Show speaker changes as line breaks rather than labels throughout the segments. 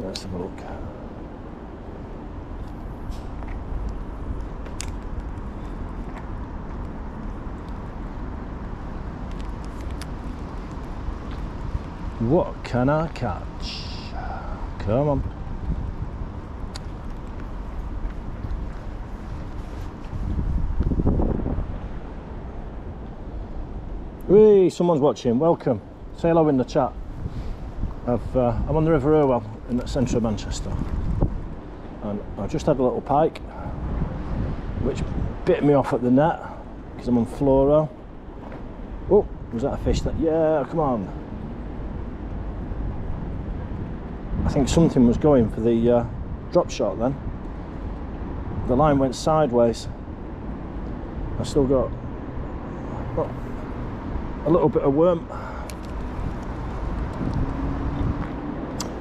Let's have a look. What can I catch? Come on. Hey, someone's watching. Welcome. Say hello in the chat. I'm on the River Irwell in the centre of Manchester, and I just had a little pike which bit me off at the net because I'm on fluoro. Oh, was that a fish? That, yeah, come on. I think something was going for the drop shot then. The line went sideways. I still got a little bit of worm.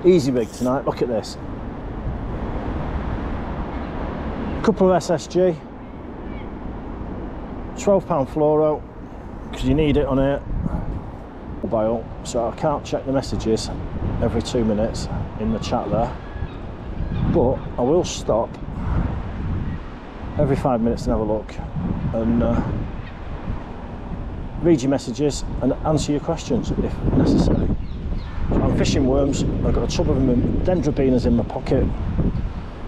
Easy rig tonight, look at this. A couple of SSG, £12 fluoro, because you need it on it. Mobile, so I can't check the messages every 2 minutes in the chat there, but I will stop every 5 minutes and have a look and read your messages and answer your questions if necessary. So I'm fishing worms. I've got a tub of them in dendrobinas in my pocket.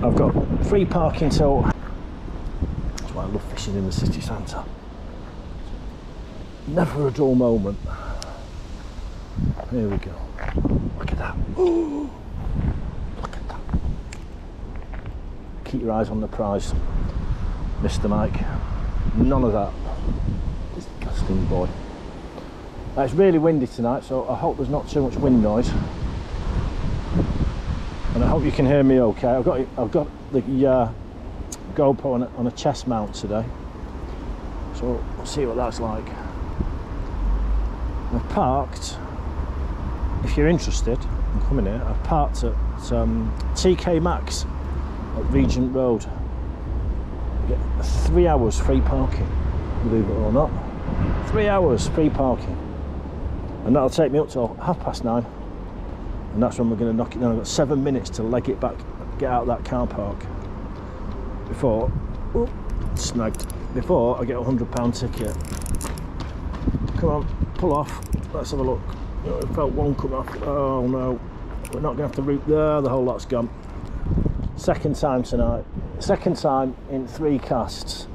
I've got free parking till. That's why I love fishing in the city centre. Never a dull moment. Here we go. Look at that. Ooh, look at that. Keep your eyes on the prize, Mr. Mike. None of that. Disgusting boy. It's really windy tonight, so I hope there's not too much wind noise, and I hope you can hear me okay. I've got the GoPro on a chest mount today, so we'll see what that's like. I've parked, if you're interested in coming here, I've parked at TK Maxx at Regent Road. You get 3 hours free parking, believe it or not. 3 hours free parking, and that'll take me up till 9:30, and that's when we're going to knock it down. I've got 7 minutes to leg it back, get out of that car park before snagged, before I get a £100 ticket. Come on, pull off, let's have a look. I felt one come off. Oh no, we're not going to have to route there, the whole lot's gone. Second time tonight, second time in 3 casts.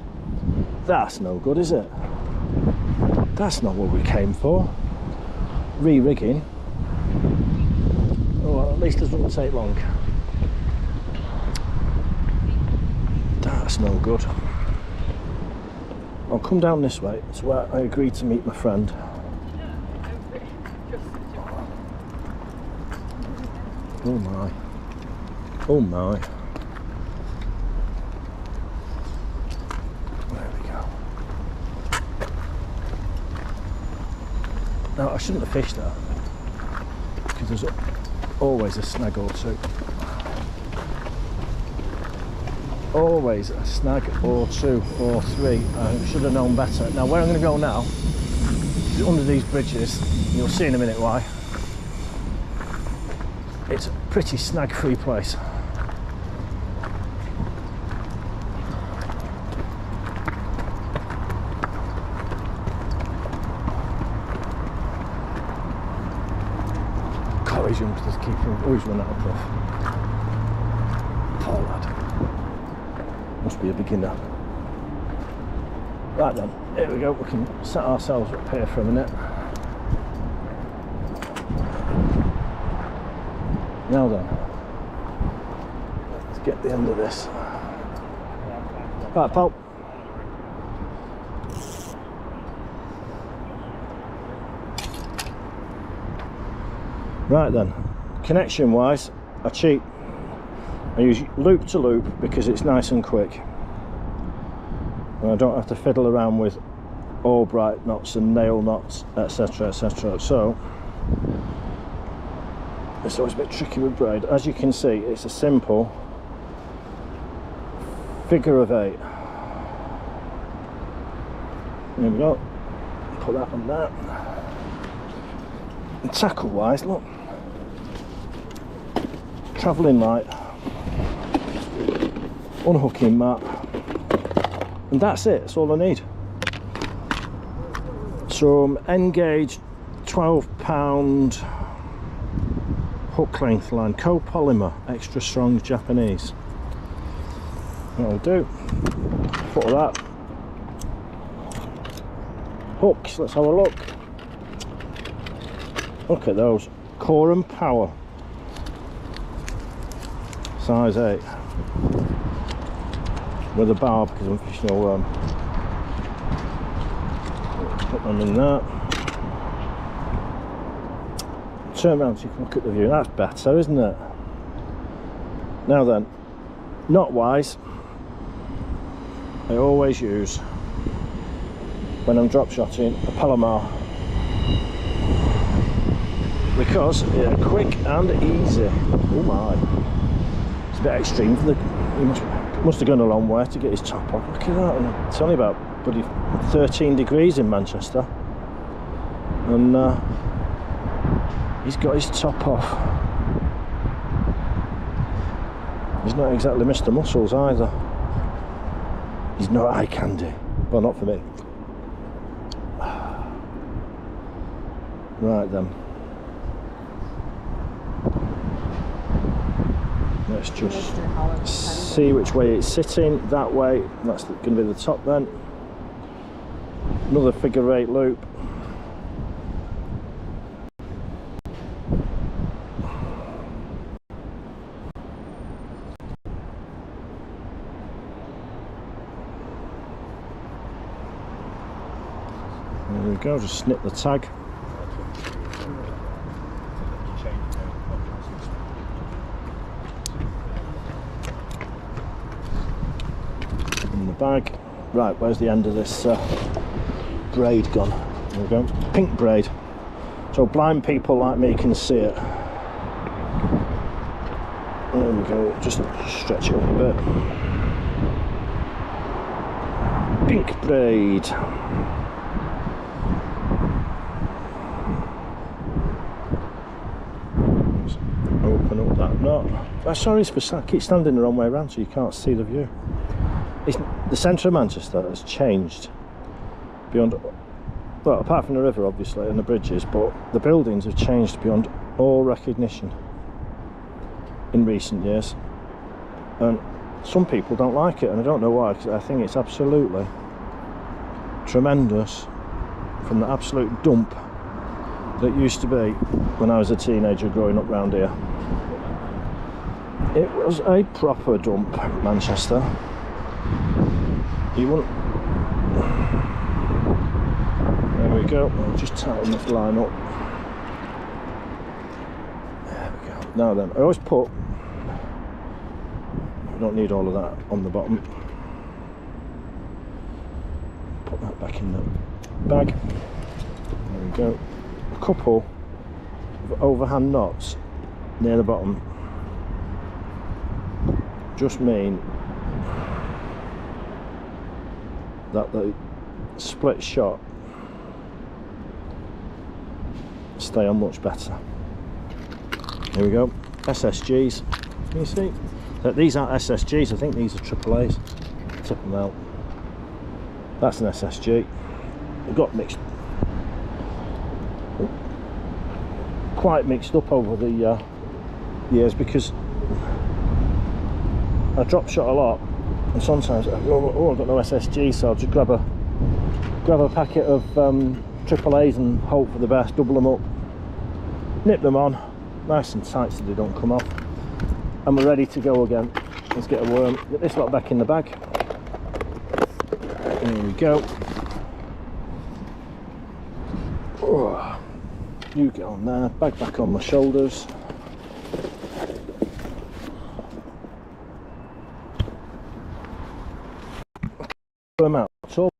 That's no good, is it? That's not what we came for. Re-rigging. Oh, well, at least it doesn't take long. That's no good. I'll come down this way. It's where I agreed to meet my friend. Oh my. Oh my. Now, I shouldn't have fished that, because there's always a snag or two. Always a snag or 2 or 3. I should have known better. Now, where I'm going to go now is under these bridges. You'll see in a minute why. It's a pretty snag-free place. These youngsters keep always run out of puff. Poor lad. Must be a beginner. Right then, here we go. We can set ourselves up here for a minute. Now then, let's get the end of this. Right, pal. Right then, connection wise, I cheat. I use loop to loop because it's nice and quick, and I don't have to fiddle around with Albright knots and nail knots, etc, etc. So it's always a bit tricky with braid. As you can see, it's a simple figure of 8. There we go. Put that on that. And tackle wise, look. travelling light, unhooking mat, and that's it. That's all I need. Some N-gauge 12-pound hook length line, copolymer, extra strong Japanese. That'll do. Foot of that. Hooks, let's have a look. Look at those. Core and Power. Size 8. With a barb because I'm fishing a worm. Put them in that. Turn around so you can look at the view. That's better, isn't it? Now then, knot wise, I always use, when I'm drop shotting, a Palomar, because it's quick and easy. Oh my, it's a bit extreme for the, he must have gone a long way to get his top off. Look at that, and it's only about bloody 13 degrees in Manchester, and he's got his top off. He's not exactly Mr. Muscles either. He's not eye candy. Well, not for me. Right then. Let's just see which way it's sitting. That way. That's going to be the top then. Another figure 8 loop. There we go, just snip the tag. In the bag. Right, where's the end of this braid gone? There we go, pink braid. So blind people like me can see it. There we go, just stretch it up a bit. Pink braid. Open up that knot. Sorry, I keep standing the wrong way around so you can't see the view. The centre of Manchester has changed beyond, well, apart from the river obviously and the bridges, but the buildings have changed beyond all recognition in recent years, and some people don't like it, and I don't know why, because I think it's absolutely tremendous from the absolute dump that used to be when I was a teenager growing up round here. It was a proper dump, Manchester. You wouldn't. There we go. I'll just tighten this line up. There we go. Now then, I always put, I don't need all of that on the bottom. Put that back in the bag. There we go. A couple of overhand knots near the bottom just mean that the split shot stay on much better. Here we go, SSGs. Can you see? These aren't SSGs, I think these are AAAs. Tip them out. That's an SSG. We've got mixed, quite mixed up over the years, because I drop shot a lot, and sometimes I've got no SSG, so I'll just grab a packet of AAAs and hope for the best, double them up, nip them on nice and tight so they don't come off, and we're ready to go again. Let's get a worm, get this lot back in the bag. There we go. Oh, you get on there, bag back on my shoulders. Worm out top.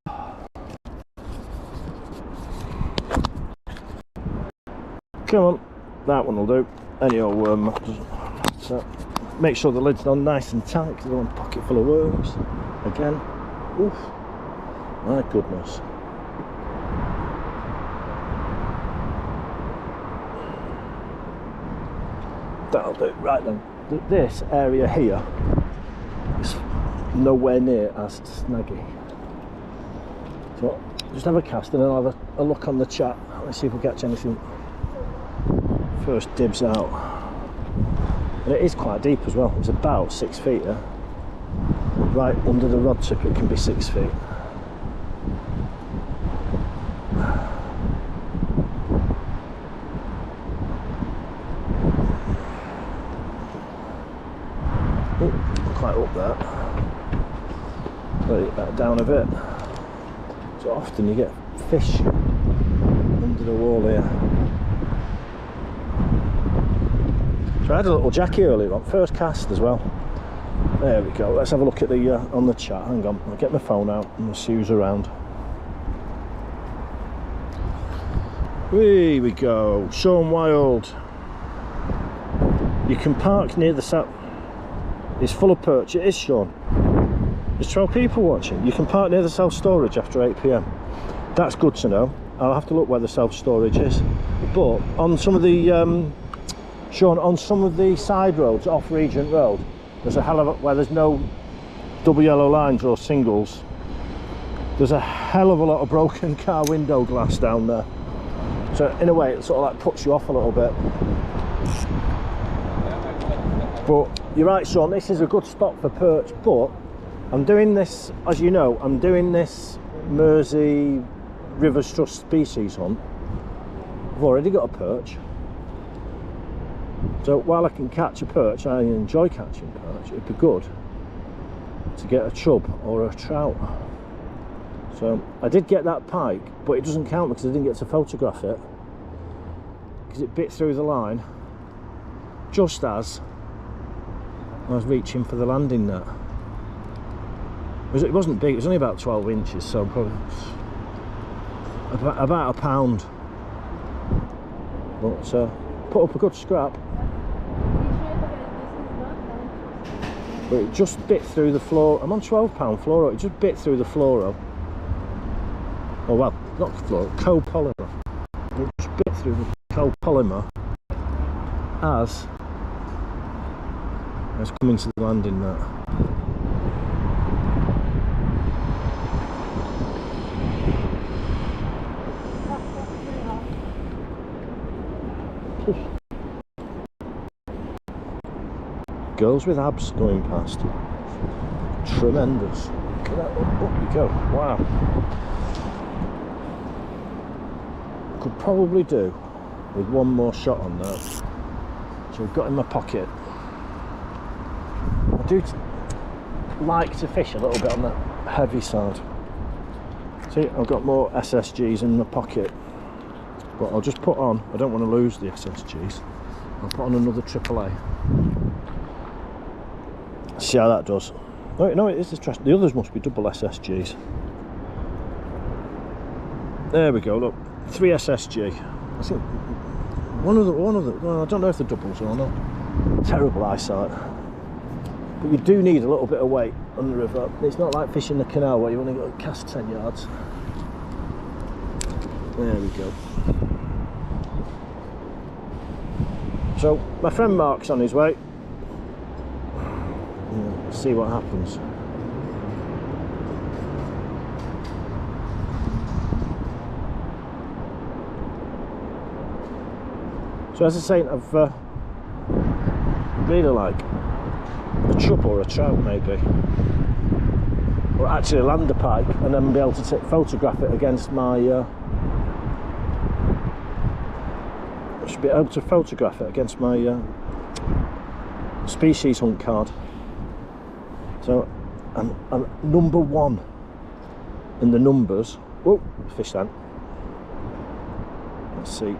Come on, that one will do. Any old worm doesn't matter. Make sure the lid's on nice and tight, because I don't want a pocket full of worms again. Oof, my goodness. That'll do. Right then, this area here is nowhere near as snaggy. So just have a cast and then I'll have a look on the chat. Let's see if we catch anything. First dibs out. And it is quite deep as well. It's about 6 feet, yeah? Right under the rod tip it can be 6 feet. Quite up there. Let it back down a bit. So often you get fish under the wall here. So I had a little jackie earlier on, first cast as well. There we go. Let's have a look at the on the chat. Hang on, I'll get my phone out and we'll see who's around. Here we go. Sean Wild. You can park near the south. It's full of perch. It is, Sean. There's 12 people watching. You can park near the self-storage after 8 PM. That's good to know. I'll have to look where the self-storage is. But on some of the Sean, on some of the side roads off Regent Road, there's a hell of a, where there's no double yellow lines or singles, there's a hell of a lot of broken car window glass down there. So in a way it sort of like puts you off a little bit. But you're right, Sean, this is a good spot for perch, but I'm doing this, as you know, I'm doing this Mersey River Struth species hunt. I've already got a perch. So while I can catch a perch, I enjoy catching perch, it'd be good to get a chub or a trout. So I did get that pike, but it doesn't count because I didn't get to photograph it, because it bit through the line just as I was reaching for the landing net. It wasn't big, it was only about 12 inches, so probably about a pound. But put up a good scrap. But it just bit through the floor. I'm on £12 fluoro, it just bit through the fluoro. Oh well, not fluoro, copolymer. It just bit through the copolymer as I was coming to the landing net. Girls with abs going past. Tremendous. Look at that. Up you go. Wow. Could probably do with one more shot on that. So I've got in my pocket. I do like to fish a little bit on the heavy side. See, I've got more SSGs in my pocket. But I'll just put on, I don't want to lose the SSGs. I'll put on another AAA. See how that does. Oh no, it is the trash. The others must be double SSGs. There we go. Look, 3 SSG. I think one of the. Well, I don't know if they're doubles or not. Terrible eyesight. But you do need a little bit of weight on the river. It's not like fishing the canal where you only got to cast 10 yards. There we go. So my friend Mark's on his way. See what happens. So as I say, I've really like a chub or a trout maybe, or actually land a pike and then be able to photograph it against my I should be able to photograph it against my species hunt card. So I'm number 1 in the numbers. Whoa, fish then. Let's see, a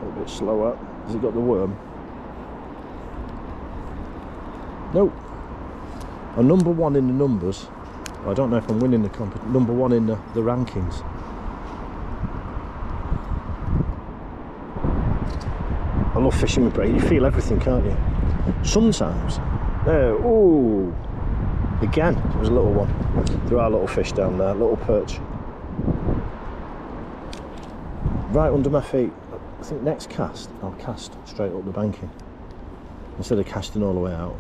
little bit slower. Has it got the worm? No. I'm number 1 in the numbers. Well, I don't know if I'm winning the competition. Number 1 in the rankings. I love fishing with braid. You feel everything, can't you? Sometimes. There. Ooh. Again, there was a little one. There are little fish down there, little perch. Right under my feet. I think next cast, I'll cast straight up the banking. instead of casting all the way out.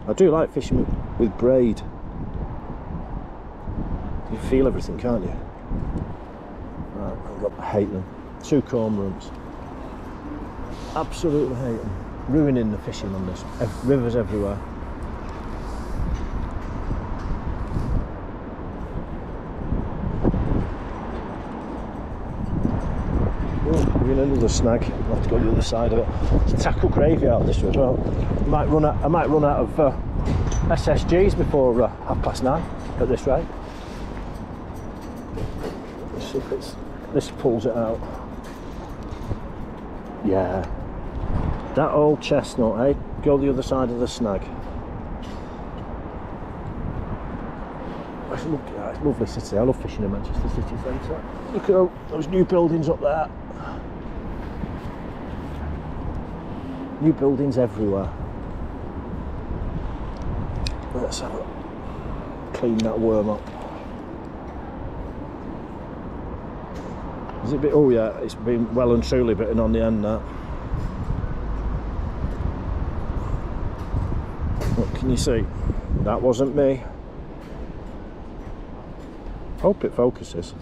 I do like fishing with braid. You feel everything, can't you? Right, I hate them. 2 cormorants. Absolutely hate them. Ruining the fishing on this. Rivers everywhere. Oh, we're in another snag. I'll have to go to the other side of it. It's a tackle graveyard this as well. I might run out of SSGs before 9:30 at this rate. Let's see if this pulls it out. Yeah. That old chestnut, eh? Go the other side of the snag. It's a lovely city. I love fishing in Manchester city centre. Look at those new buildings up there. New buildings everywhere. Let's have a clean that worm up. Is it a bit? Oh yeah, it's been well and truly bitten on the end now. What can you see? That wasn't me. Hope it focuses.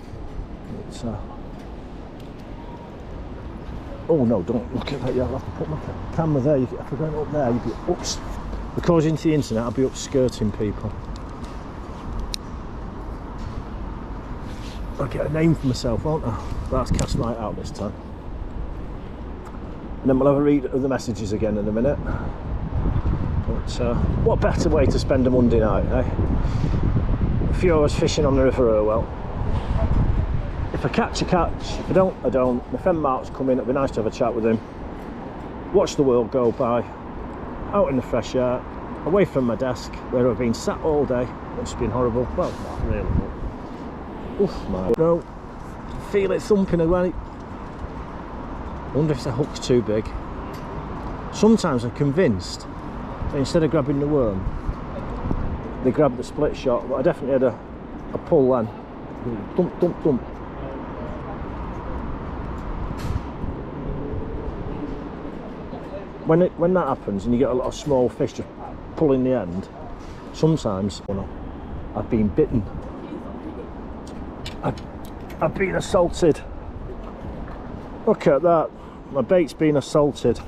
It's oh no, don't look at that yet. I'll have to put my camera there. If I go up there, you'd be oops. According to the internet, I'll be up skirting people. I'll get a name for myself, won't I? That's cast right out this time. And then we'll have a read of the messages again in a minute. But what better way to spend a Monday night, eh? A few hours fishing on the River Irwell. If I catch, I catch. If I don't, I don't. My friend Mark's coming, it'll be nice to have a chat with him. Watch the world go by. Out in the fresh air. Away from my desk, where I've been sat all day. It's been horrible. Well, not really, but... Oof, man. No. Feel it thumping away. I wonder if the hook's too big. Sometimes I'm convinced that instead of grabbing the worm, they grab the split shot, but I definitely had a pull then. Dump, dump, dump. When that happens and you get a lot of small fish just pulling the end, sometimes I've been bitten. I've been assaulted. Look at that. My bait's been assaulted.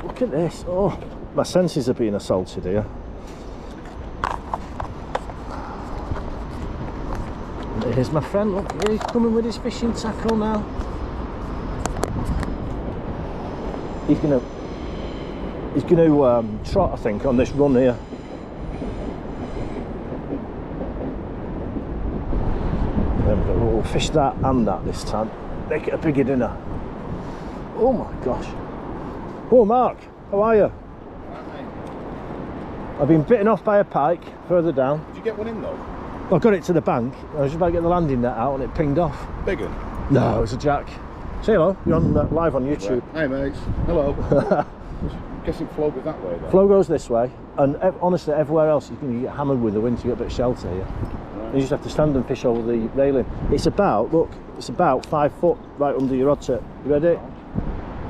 Look at this. Oh, my senses are being assaulted here. And here's my friend. Look, he's coming with his fishing tackle now. He's gonna trot, I think, on this run here. There we go. We'll fish that and that this time. Make it a bigger dinner. Oh my gosh. Oh, Mark, how are you? I've been bitten off by a pike further down.
Did you get one in though?
I got it to the bank. I was just about to get the landing net out and it pinged off.
Big one?
No, it's a jack. Say hello. You're on live on YouTube.
Hey mates. Hello. Guessing flow goes that way then?
Flow goes this way, and honestly, everywhere else you can get hammered with the wind to get a bit of shelter here. Right. You just have to stand and fish over the railing. It's about, look, it's about 5 foot right under your rod tip. You ready?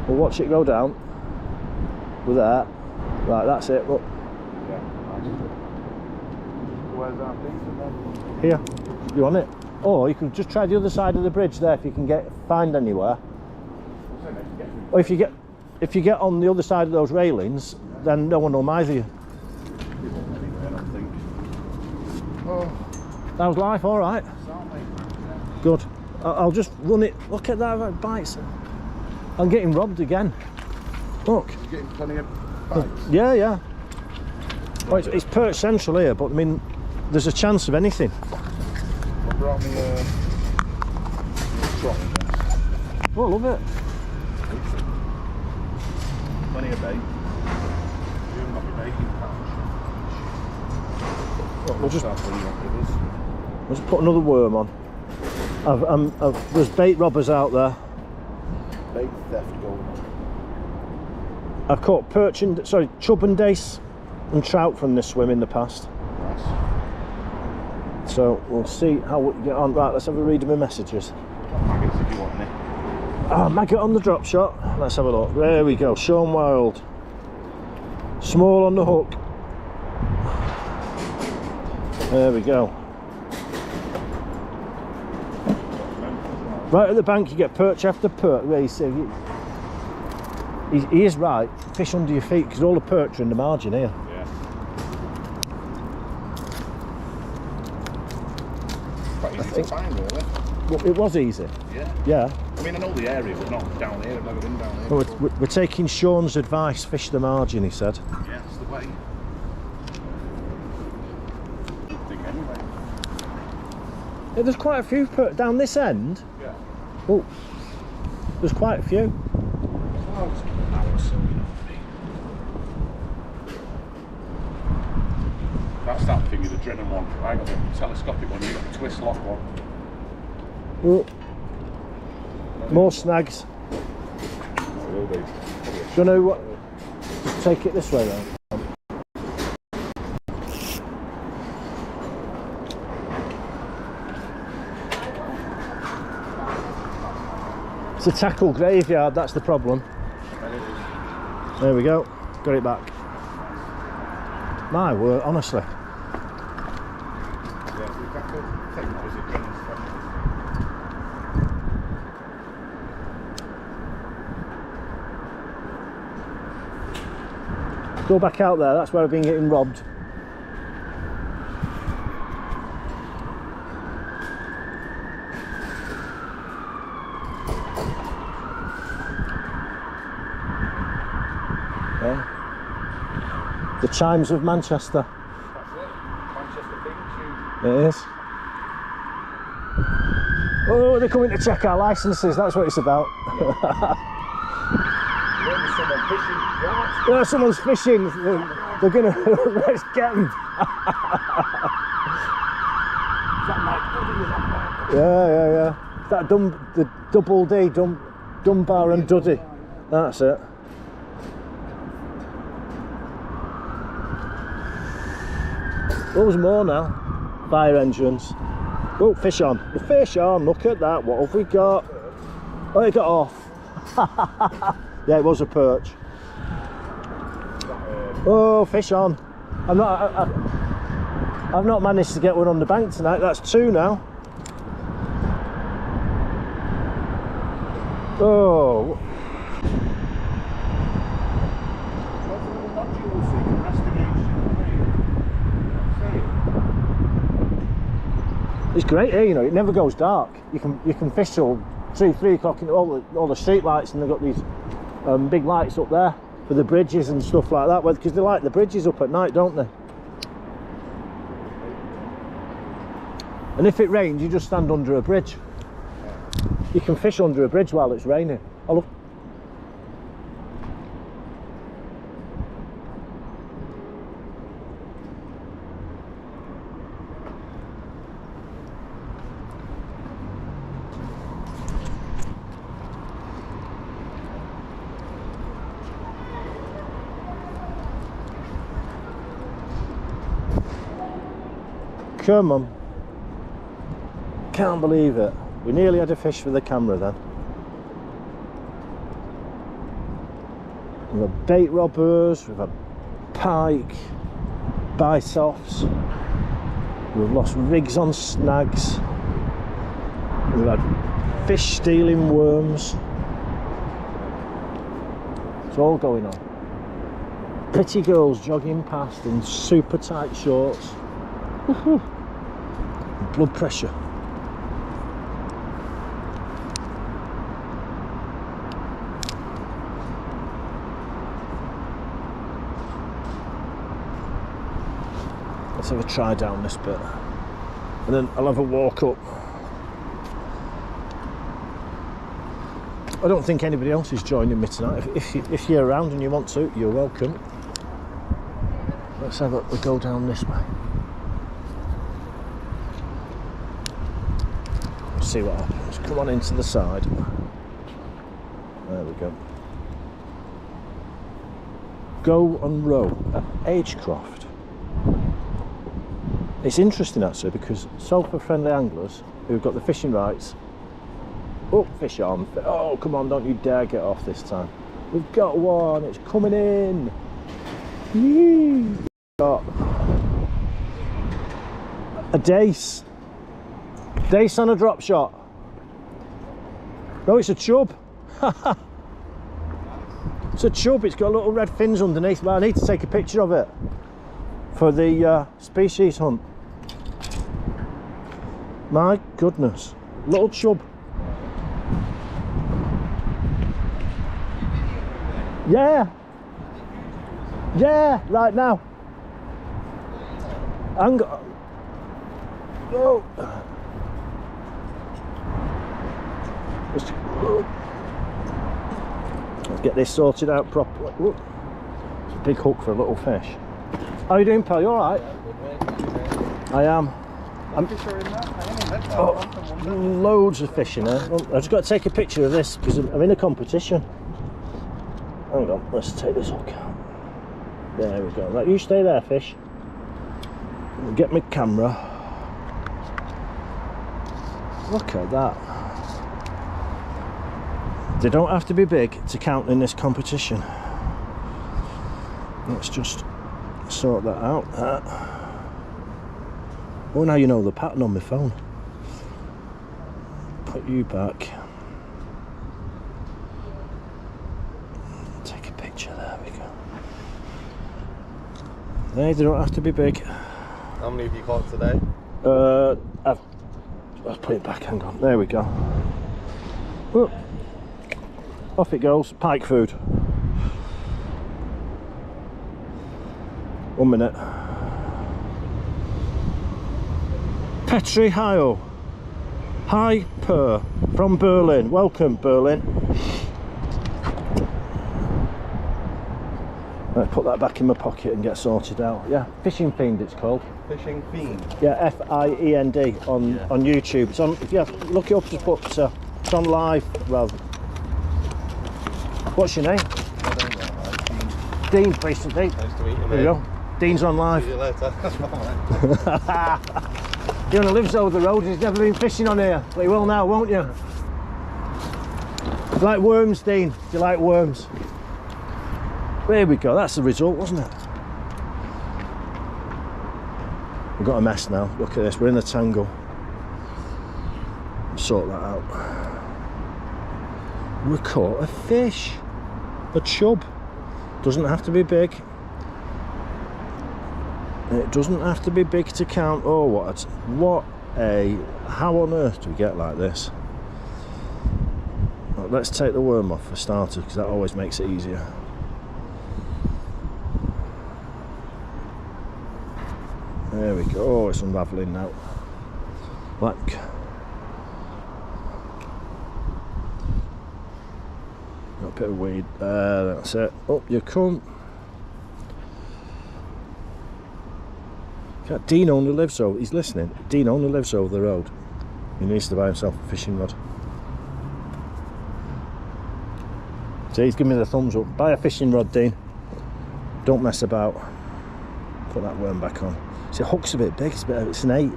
We'll watch it go down. With that. Right, that's it. Look.
Yeah. Where's our thing?
Here. You want it? Or you can just try the other side of the bridge there if you can find anywhere. Or if you get on the other side of those railings, then no one will mither you. Oh. That was life, all right. Good. I'll just run it. Look at that, it bites. I'm getting robbed again. Look.
You're getting plenty of bites?
Yeah, yeah. Well, it's Perch Central here, but I mean, there's a chance of anything.
What brought me a trot?
Oh, I love it.
Plenty of bait.
We'll just put another worm on. There's bait robbers out there.
Bait theft going on.
I've caught chub and dace and trout from this swim in the past.
Nice.
So we'll see how we get on. Right, let's have a read of my messages.
Maggots if you want any.
Oh, maggot on the drop shot. Let's have a look. There we go. Sean Wild. Small on the hook. There we go. Right at the bank you get perch after perch. Where you see, he is right. Fish under your feet because all the perch are in the margin here.
Yeah. Quite easy to find, really.
Well, it was easy.
Yeah.
Yeah.
I mean, I know the area, but not down here. I've never been down here.
Well, we're taking Sean's advice. Fish the margin, he said.
Yeah, it's the way. Good thing anyway.
Yeah, there's quite a few down this end.
Yeah.
Oh, there's quite a few.
That's that thing, the Drennan one. I got the telescopic one, you got the twist lock one.
Oh. More snags.
Will be.
Do you know what? Just take it this way then. It's a tackle graveyard, that's the problem. There we go, got it back. My word, honestly. Go back out there, that's where I've been getting robbed. Yeah. The chimes of Manchester.
That's it. Manchester theme tune.
It is. Oh, they're coming to check our licences, that's what it's about.
There's someone fishing. What?
Yeah, someone's fishing. They're gonna let's get them. Yeah. That the double D, Dunbar and Duddy. That's it. There's more now. Fire engines. Oh, fish on. The fish on. Look at that. What have we got? Oh, it got off. Yeah, it was a perch. Oh, fish on. I've not managed to get one on the bank tonight. That's two now. Oh. It's great here, you know. It never goes dark. You can fish till 2-3 o'clock in all the street lights, and they've got these big lights up there for the bridges and stuff like that, because they light the bridges up at night, don't they? And if it rains, you just stand under a bridge. You can fish under a bridge while it's raining. I love. Come on. Can't believe it. We nearly had a fish for the camera then. We've had bait robbers, we've had pike, bisoffs, we've lost rigs on snags, we've had fish stealing worms. It's all going on. Pretty girls jogging past in super tight shorts. Blood pressure. Let's have a try down this bit, and then I'll have a walk up. I don't think anybody else is joining me tonight. If you're around and you want to, you're welcome. Let's have a go down this way. See what happens. Come on into the side. There we go. Go and row at Agecroft. It's interesting actually, because sofa friendly anglers who've got the fishing rights Oh, fish on. Oh, come on, don't you dare get off this time. We've got one, it's coming in. Yee. Got a dace. Dace on a drop shot. No, it's a chub. It's a chub, it's got little red fins underneath, but I need to take a picture of it for the species hunt. My goodness, little chub. Yeah, right now. Hang on. Oh. Let's get this sorted out properly. Ooh. It's a big hook for a little fish. How are you doing, pal? You alright? I am. Loads of fish in there. I've just got to take a picture of this because I'm in a competition. Hang on, let's take this hook out. There we go. Right, you stay there, fish. I'll get my camera. Look at that. They don't have to be big to count in this competition. Let's just sort that out. Oh, now you know the pattern on my phone. Put you back. Take a picture, there we go. They don't have to be big.
How many have you caught today?
I'll put it back, hang on. There we go. Whoop. Off it goes, pike food. 1 minute. Petri Hio. Hi, Per, from Berlin. Welcome, Berlin. Let's put that back in my pocket and get sorted out. Yeah, Fishing Fiend it's called.
Fishing Fiend?
Yeah, F-I-E-N-D on YouTube. It's on, if you have, look it up, just put, it's on live rather. What's your name? Dean, pleased to Dean.
Nice to meet you,
There you go. Dean's on live.
See you later.
He only lives over the road and he's never been fishing on here. But he will now, won't you? Do you like worms, Dean? Do you like worms? There we go, that's the result, wasn't it? We've got a mess now. Look at this, we're in a tangle. Sort that out. We caught a fish. A chub. Doesn't have to be big. It doesn't have to be big to count. Oh, what a, how on earth do we get like this? Well, let's take the worm off for starters, because that always makes it easier. There we go. Oh, it's unravelling now. Black. Got a bit of weed. That's it. Up you come. Dean only lives over. He's listening. Dean only lives over the road. He needs to buy himself a fishing rod. See, he's giving me the thumbs up. Buy a fishing rod, Dean. Don't mess about. Put that worm back on. See, the hook's a bit big. It's an 8.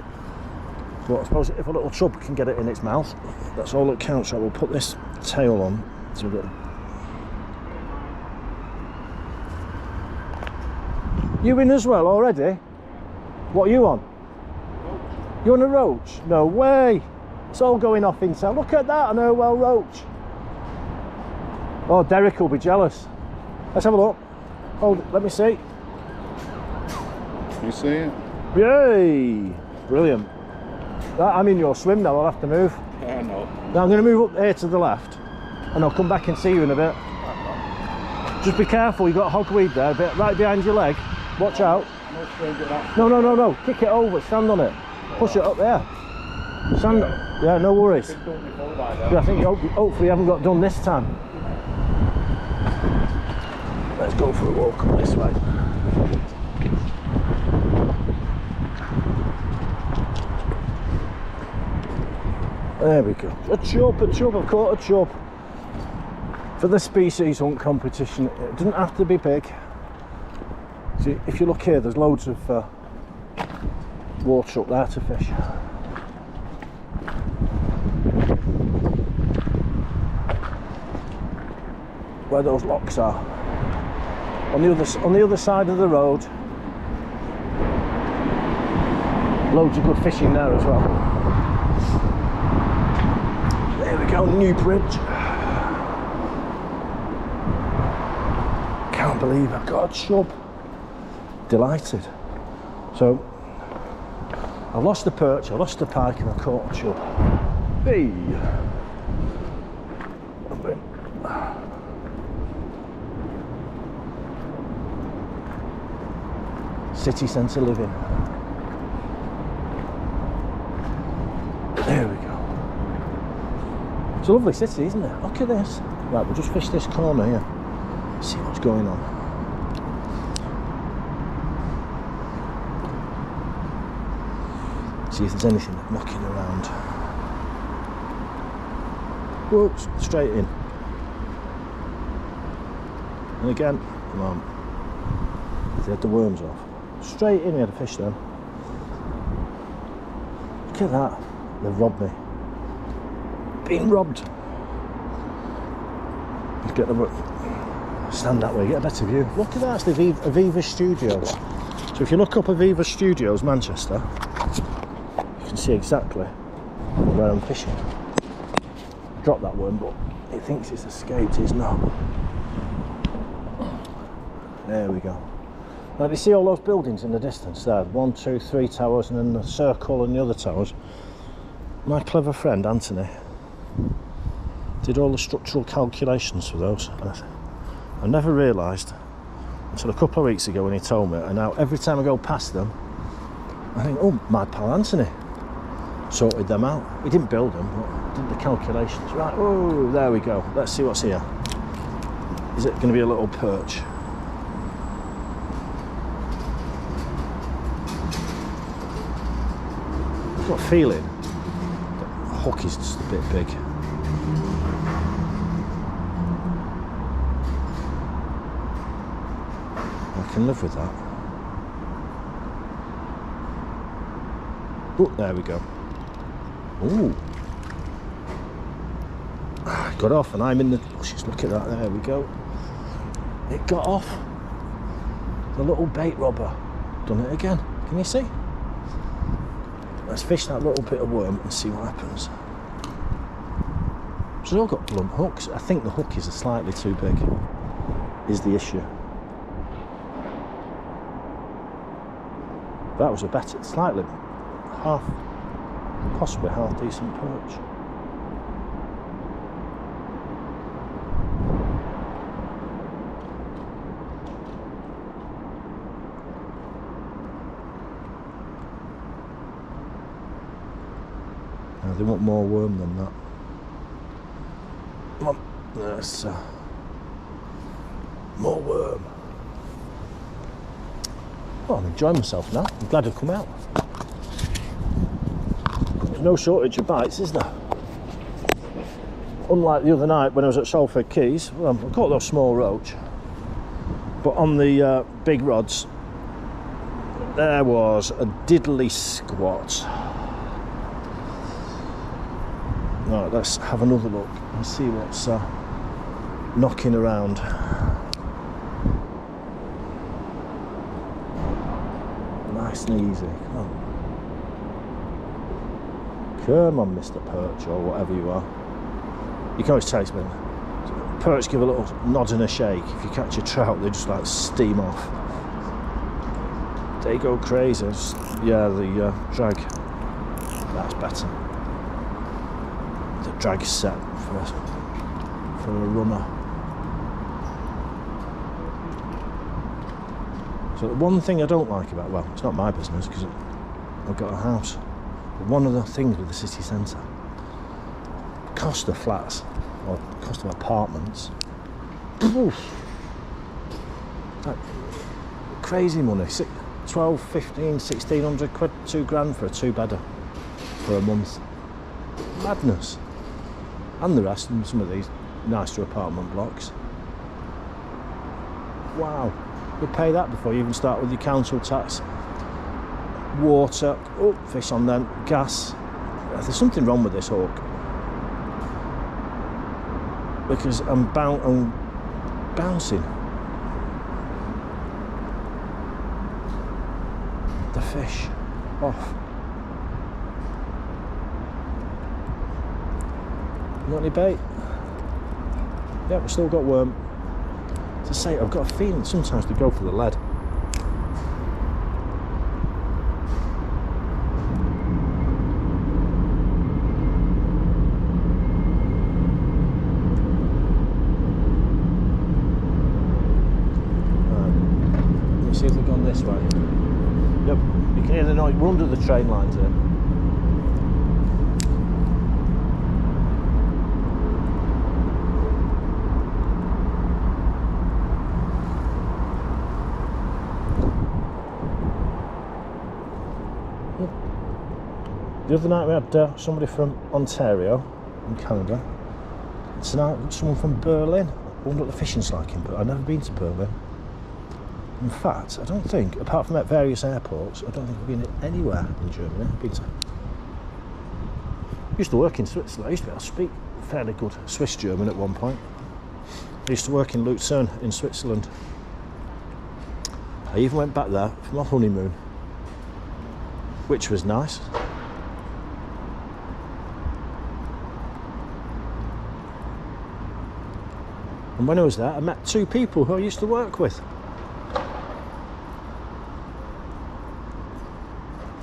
But I suppose if a little chub can get it in its mouth, that's all that counts. So we'll put this tail on. So we've got. You in as well already? What are you on? Roach. You're on a roach? No way! It's all going off inside. Look at that, an Irwell roach. Oh, Derek will be jealous. Let's have a look. Hold it, let me see.
You see it?
Yay! Brilliant. I'm in your swim now, I'll have to move.
Yeah, no.
Now I'm going to move up here to the left and I'll come back and see you in a bit. Just be careful, you've got hogweed there, a bit right behind your leg. Watch out. No. Kick it over, stand on it. Push it up there. Stand. Yeah, no worries. Yeah, I think hopefully you haven't got done this time. Let's go for a walk this way. There we go. A chub. I've caught a chub. For the species hunt competition, it doesn't have to be big. See, if you look here, there's loads of water up there to fish. where those locks are. On the other side of the road. Loads of good fishing there as well. There we go, new bridge. Can't believe I've got a chub. Delighted. So, I've lost the perch, I lost the pike, and I caught a chub. Hey! City centre living. There we go. It's a lovely city, isn't it? Look at this. Right, we'll just fish this corner here. See what's going on. See if there's anything knocking around. Whoops, straight in. And again, come on. They had the worms off. Straight in, we had a fish then. Look at that. They've robbed me. Being robbed. Get the stand that way, get a better view. Look at that, it's the Aviva Studios. So if you look up Aviva Studios, Manchester, you can see exactly where I'm fishing. Drop that worm, but it thinks it's escaped, it's not. There we go. Now, do you see all those buildings in the distance there? 1, 2, 3 towers, and then the circle and the other towers. My clever friend Anthony did all the structural calculations for those. I never realised until a couple of weeks ago when he told me, and now every time I go past them, I think, oh, my pal Anthony sorted them out. He didn't build them, but did the calculations. Right, oh, there we go. Let's see what's here. Is it going to be a little perch? I've got a feeling the hook is just a bit big. I can live with that. Oh, there we go. Ooh. Got off and I'm in the bushes. Look at that, there we go. It got off. The little bait robber done it again. Can you see? Let's fish that little bit of worm and see what happens. So they've all got blunt hooks. I think the hook is slightly too big, is the issue. That was a better, slightly possibly half decent perch. Now they want more worm than that. Come on, there's more worm. Oh, I'm enjoying myself now. I'm glad I've come out. There's no shortage of bites, is there? Unlike the other night when I was at Salford Quays, well, I caught those small roach, but on the big rods, there was a diddly squat. Right, let's have another look and see what's knocking around. Nice and easy. Come on. Come on, Mr. Perch, or whatever you are. You can always taste me. Perch give a little nod and a shake. If you catch a trout, they just like steam off. They go crazy. Yeah, the drag. That's better. The drag set for a runner. So the one thing I don't like about, well, it's not my business because I've got a house, but one of the things with the city centre, cost of flats or cost of apartments, oof, like crazy money. 12, 15, 1600 quid, 2 grand for a 2-bedder for a month. Madness. And the rest in some of these nicer apartment blocks. Wow. You pay that before you even start with your council tax, water, oh, fish on them, gas. There's something wrong with this hawk, because I'm bouncing. The fish off. You got any bait? Yeah, we've still got worm. To say, I've got a feeling sometimes they go for the lead. See if they've gone this way. Yep, you can hear the noise. We're under the train lines here. The other night we had somebody from Ontario in Canada. Tonight we've got someone from Berlin. I wonder what the fishing's like in Berlin. I've never been to Berlin. In fact, I don't think, apart from at various airports, I don't think I've been anywhere in Germany. I've been to... I used to work in Switzerland. I used to be able to speak fairly good Swiss German at one point. I used to work in Lucerne in Switzerland. I even went back there for my honeymoon, which was nice. And when I was there, I met two people who I used to work with.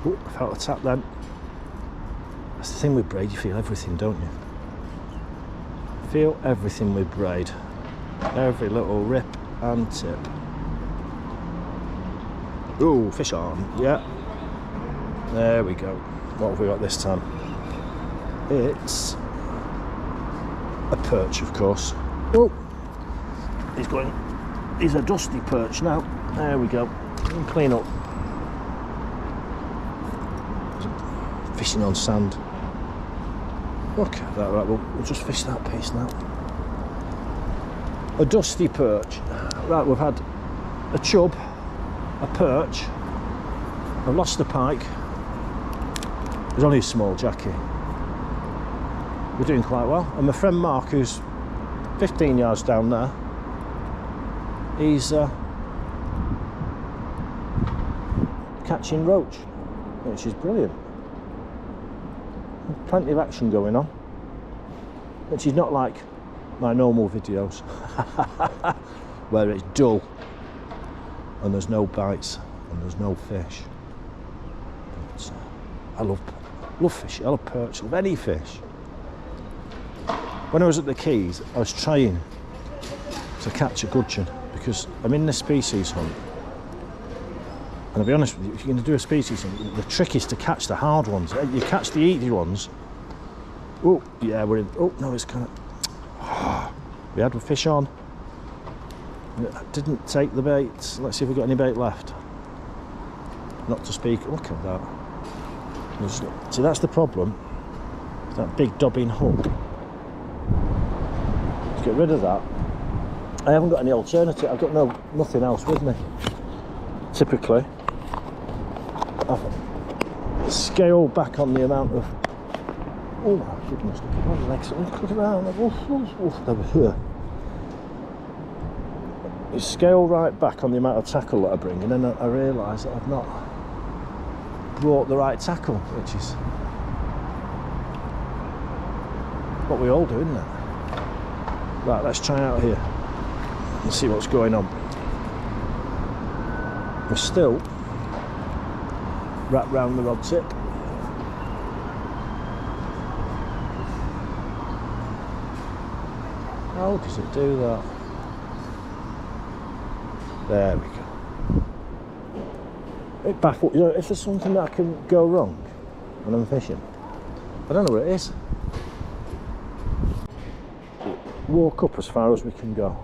Ooh, I felt a tap then. That's the thing with braid, you feel everything, don't you? Feel everything with braid. Every little rip and tip. Ooh, fish on, yeah. There we go. What have we got this time? It's a perch, of course. Oh, he's a dusty perch now. There we go. Clean up. Fishing on sand. Okay, that right. We'll just fish that piece now. A dusty perch. Right, we've had a chub, a perch. I've lost the pike. There's only a small jackie. We're doing quite well. And my friend Mark, who's 15 yards down there, he's catching roach, which is brilliant. Plenty of action going on, which is not like my normal videos where it's dull and there's no bites and there's no fish. But, I love fish. I love perch. I love any fish. When I was at the Keys, I was trying to catch a gudgeon because I'm in the species hunt. And I'll be honest with you, if you're going to do a species hunt, the trick is to catch the hard ones. You catch the easy ones. Oh, yeah, we're in. Oh, no, it's kind of. We had a fish on. It didn't take the bait. Let's see if we've got any bait left. Not to speak. Look at that. See, that's the problem. That big dobbing hook. Let's get rid of that. I haven't got any alternative. I've got nothing else with me. Typically, I've scaled back on the amount of. Oh my goodness! Look at my legs. Look around. You scale right back on the amount of tackle that I bring, and then I realise that I've not brought the right tackle, which is what we all do, isn't it? Right, let's try out here and see what's going on. We're still wrapped round the rod tip. How does it do that? There we go. It baffles, you know, if there's something that can go wrong when I'm fishing, I don't know what it is. Walk up as far as we can go.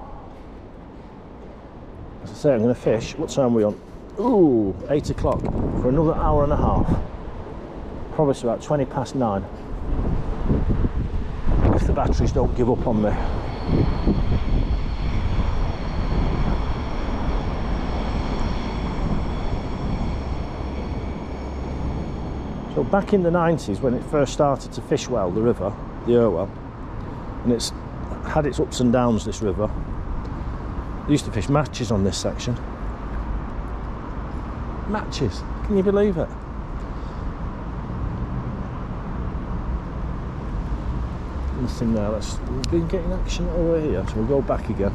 As I say, I'm going to fish. What time are we on? Ooh, 8 o'clock for another hour and a half. Probably about 20 past 9. If the batteries don't give up on me. So back in the 90s, when it first started to fish well, the river, the Irwell, and it's had its ups and downs, this river, I used to fish matches on this section. Matches, can you believe it? Nothing there. We've been getting action over here, so we'll go back again.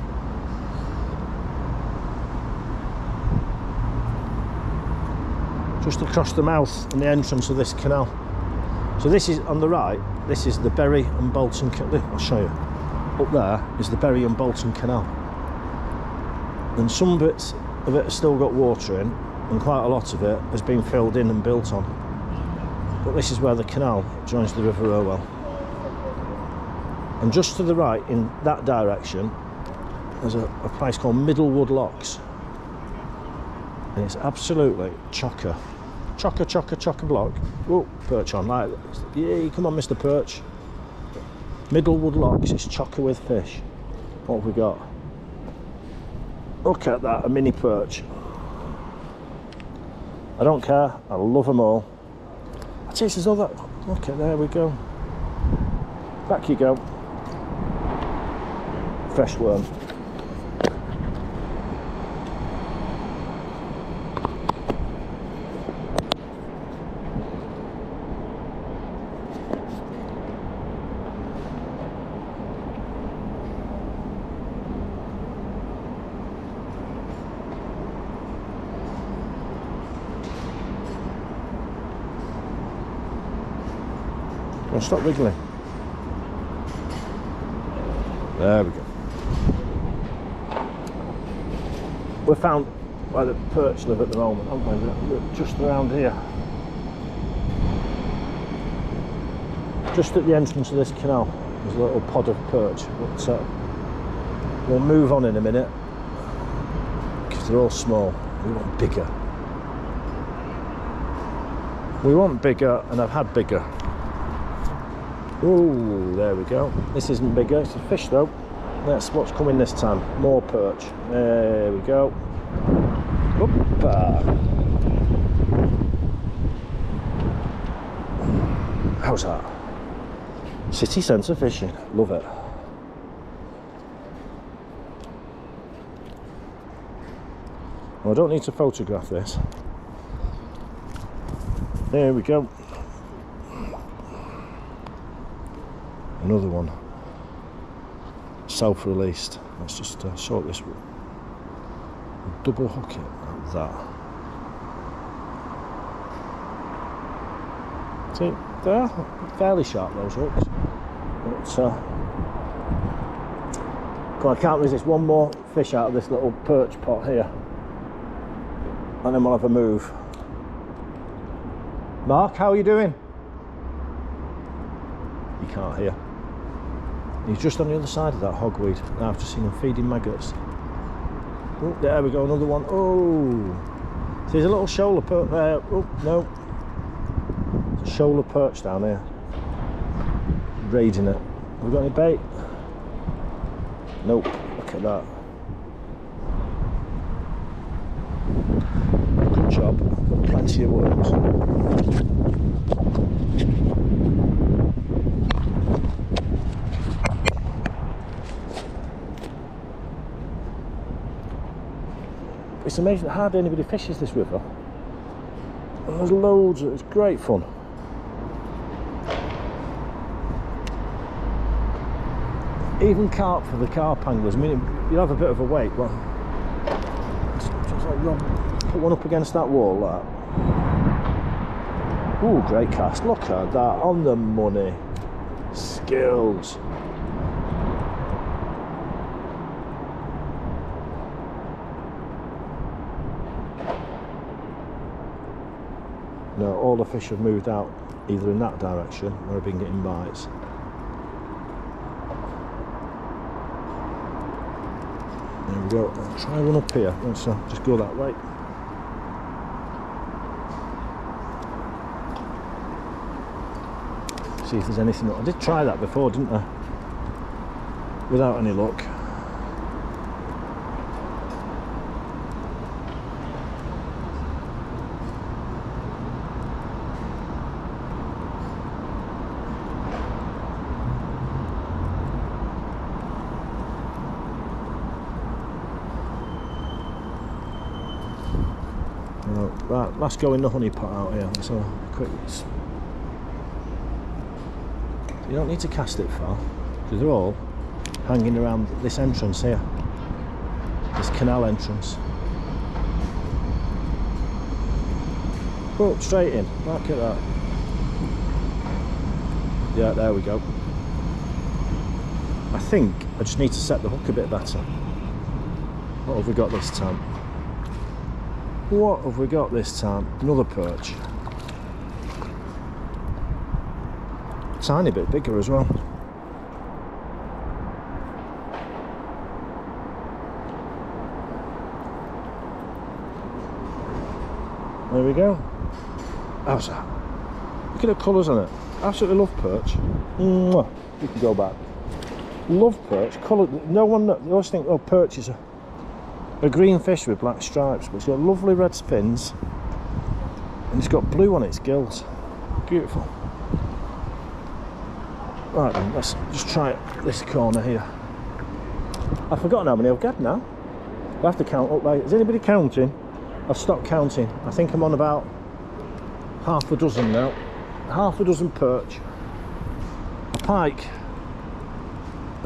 Just across the mouth and the entrance of this canal. So this is on the right, this is the Bury and Bolton Canal. I'll show you. Up there is the Bury and Bolton Canal. And some bits of it have still got water in, and quite a lot of it has been filled in and built on. But this is where the canal joins the River Irwell. And just to the right, in that direction, there's a place called Middlewood Locks. And it's absolutely chocker. Chocker block. Oh, perch on. Like, yeah, come on, Mr. Perch. Middlewood Locks is chocker with fish. What have we got? Look at that, a mini perch. I don't care, I love them all. I taste there's other. Okay, there we go. Back you go. Fresh worm. Well, stop wriggling. There we go. We found where the perch live at the moment, haven't we? We're just around here. Just at the entrance of this canal, there's a little pod of perch. But we'll move on in a minute because they're all small. We want bigger. We want bigger, and I've had bigger. Oh, there we go. This isn't bigger, it's a fish though. That's what's coming this time. More perch. There we go. Hoppa. How's that? City centre fishing. Love it. Well, I don't need to photograph this. There we go. Another one, self-released. Let's just sort this. Double hook it like that. See, they're fairly sharp, those hooks. But I can't resist one more fish out of this little perch pot here, and then we'll have a move. Mark, how are you doing? You can't hear. He's just on the other side of that hogweed. Now I've just seen him feeding maggots. Oh, there we go, another one. Oh, so there's a little shoaler perch there. Oh, no. There's a shoaler perch down here. Raiding it. Have we got any bait? Nope, look at that. Good job, got plenty of worms. It's amazing how hardly anybody fishes this river. And there's loads of it, it's great fun. Even carp for the carp anglers. I mean, you'll have a bit of a wait, but just like put one up against that wall like that. Ooh, great cast. Look at that, on the money. Skills. No, all the fish have moved out either in that direction where I've been getting bites. There we go. I'll try one up here. Let's just go that way. See if there's anything. I did try that before, didn't I? Without any luck. So, right, let's go in the honey pot out here. Let's have a quick. You don't need to cast it far, because they're all hanging around this entrance here, this canal entrance. Oh, straight in. Look at that. Yeah, there we go. I think I just need to set the hook a bit better. What have we got this time? What have we got this time? Another perch. Tiny bit bigger as well. There we go. How's that? Look at the colours on it. Absolutely love perch. Mwah. You can go back. Love perch. Colour. No one. They always think, oh, perch is a green fish with black stripes, but it's got lovely red spins, and it's got blue on its gills. Beautiful. Right then, let's just try this corner here. I've forgotten how many I've got now. I have to count up. Is anybody counting? I've stopped counting. I think I'm on about half a dozen now. Half a dozen perch, a pike,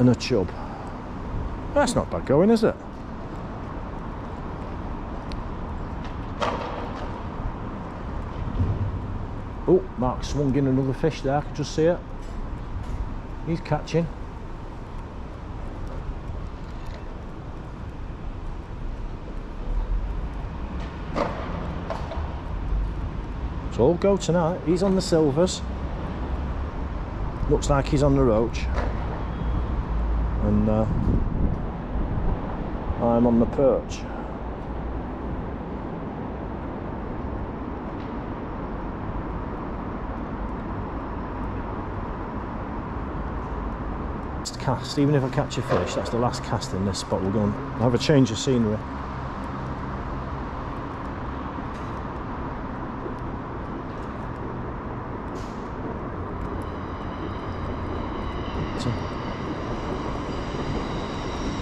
and a chub. That's not bad going, is it? Oh, Mark swung in another fish there. I can just see it. He's catching. So all go tonight. He's on the silvers. Looks like he's on the roach. And I'm on the perch. Cast, even if I catch a fish, that's the last cast in this spot. We're going to have a change of scenery. So,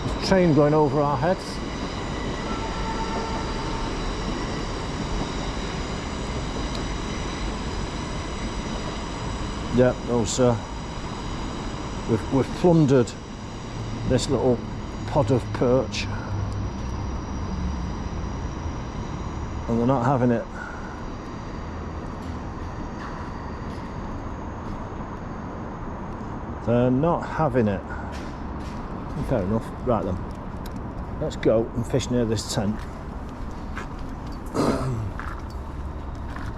there's a train going over our heads. Yeah, those We've plundered this little pod of perch, and they're not having it. They're not having it. Fair enough. Right then, let's go and fish near this tent.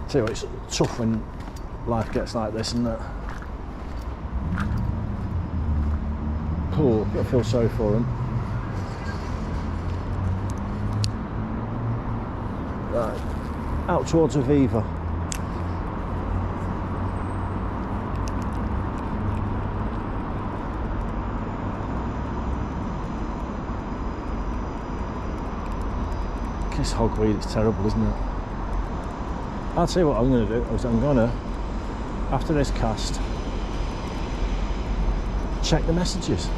Tell you what, it's tough when life gets like this, isn't it? Oh, I feel sorry for him. Right, out towards Aviva. This hogweed is terrible, isn't it? I'll tell you what I'm going to do. I'm going to, after this cast, check the messages.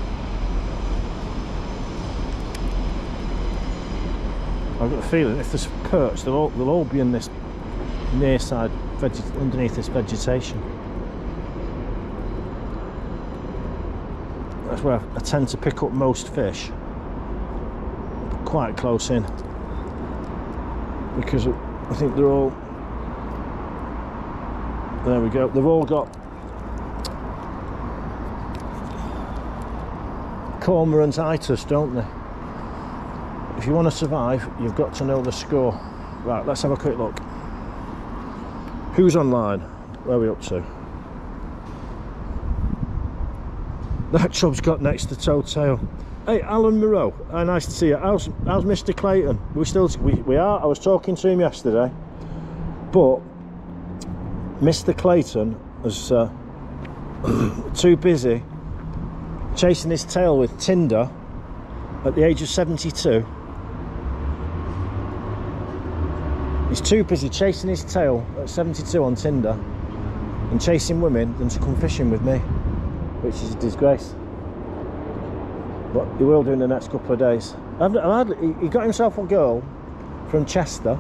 I've got a feeling if there's perch, they'll all be in this near side, underneath this vegetation. That's where I tend to pick up most fish, quite close in, because I think they're all, there we go, they've all got cormorant-itis, don't they? If you want to survive, you've got to know the score. Right, let's have a quick look. Who's online? Where are we up to? That chub's got next to toe tail. Hey, Alan Moreau, nice to see you. How's Mr. Clayton? We are. I was talking to him yesterday, but Mr. Clayton was too busy chasing his tail with Tinder at the age of 72. He's too busy chasing his tail at 72 on Tinder and chasing women than to come fishing with me, which is a disgrace. But he will do in the next couple of days. He got himself a girl from Chester,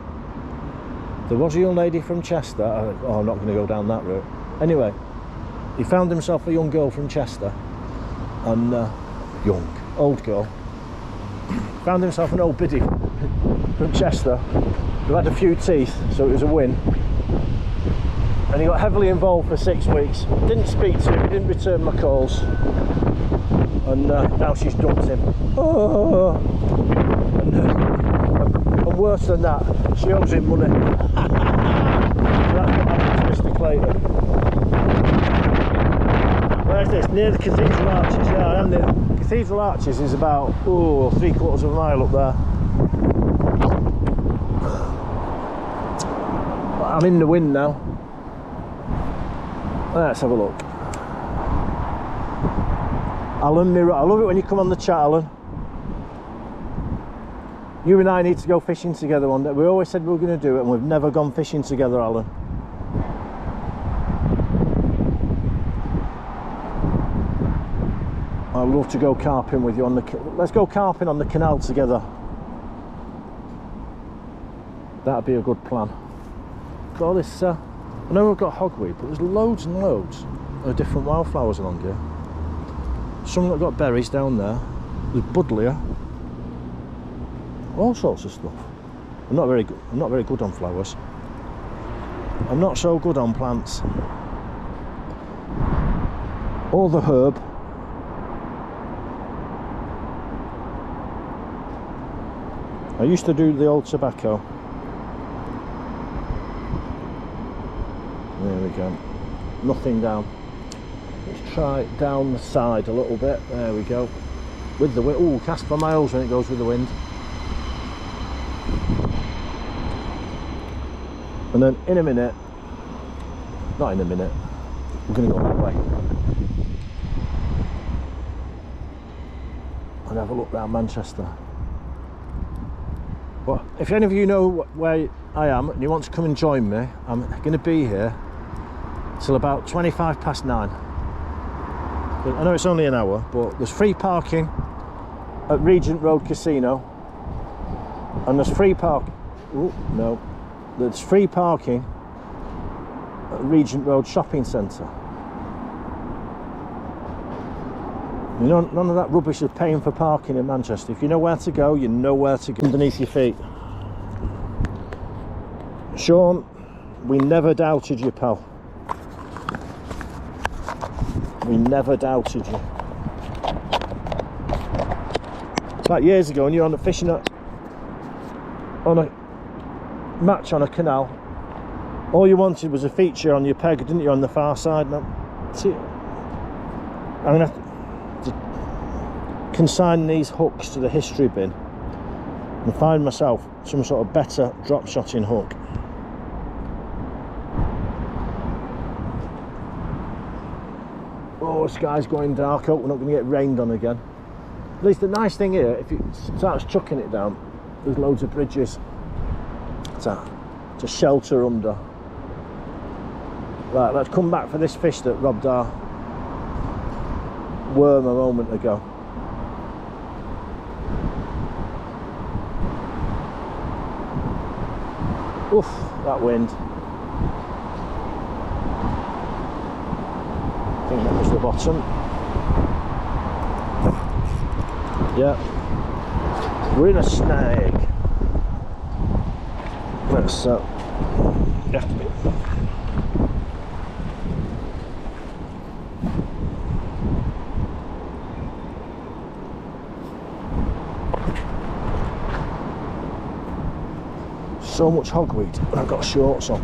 There was a young lady from Chester. Oh, I'm not going to go down that route. Anyway, he found himself a young girl from Chester, and old girl. Found himself an old biddy from Chester who had a few teeth, so it was a win. And he got heavily involved for 6 weeks. Didn't speak to him, he didn't return my calls, and now she's dumped him. Oh. And worse than that, she owes him money. That's what happened to Mr. Clayton. Where's this? Near the Cathedral Arches. Yeah, I am near. Cathedral Arches is about 3/4 of a mile up there. I'm in the wind now. Let's have a look. Alan, I love it when you come on the chat, Alan. You and I need to go fishing together one day. We always said we were going to do it, and we've never gone fishing together, Alan. I'd love to go carping with you on the... Let's go carping on the canal together. That'd be a good plan. Got all this... I know we've got hogweed, but there's loads and loads of different wildflowers along here. Some that got berries down there. There's buddleia. All sorts of stuff. I'm not very good on flowers. I'm not so good on plants. Or the herb. I used to do the old tobacco. There we go. Nothing down. Let's try it down the side a little bit. There we go. With the wind. Ooh, cast for miles when it goes with the wind. And then in a minute, not in a minute, we're going to go that way and have a look around Manchester. Well, if any of you know where I am and you want to come and join me, I'm going to be here till about 9:25. I know it's only an hour, but there's free parking at Regent Road Casino, and there's free there's free parking at Regent Road Shopping Centre. You know, none of that rubbish of paying for parking in Manchester. If you know where to go, you know where to go. Underneath your feet. Sean, we never doubted you, pal. We never doubted you. It's like years ago when you were on the fishing on a match on a canal. All you wanted was a feature on your peg, didn't you, on the far side? Now, see, I'm going to have to consign these hooks to the history bin and find myself some sort of better drop shotting hook. Oh, the sky's going dark. Hope we're not going to get rained on again. At least the nice thing here, if it starts chucking it down, there's loads of bridges to shelter under. Right, let's come back for this fish that robbed our worm a moment ago. Oof, that wind. I think that was the bottom. Yeah, we're in a snag. Let's you have to be. So much hogweed, and I've got shorts on.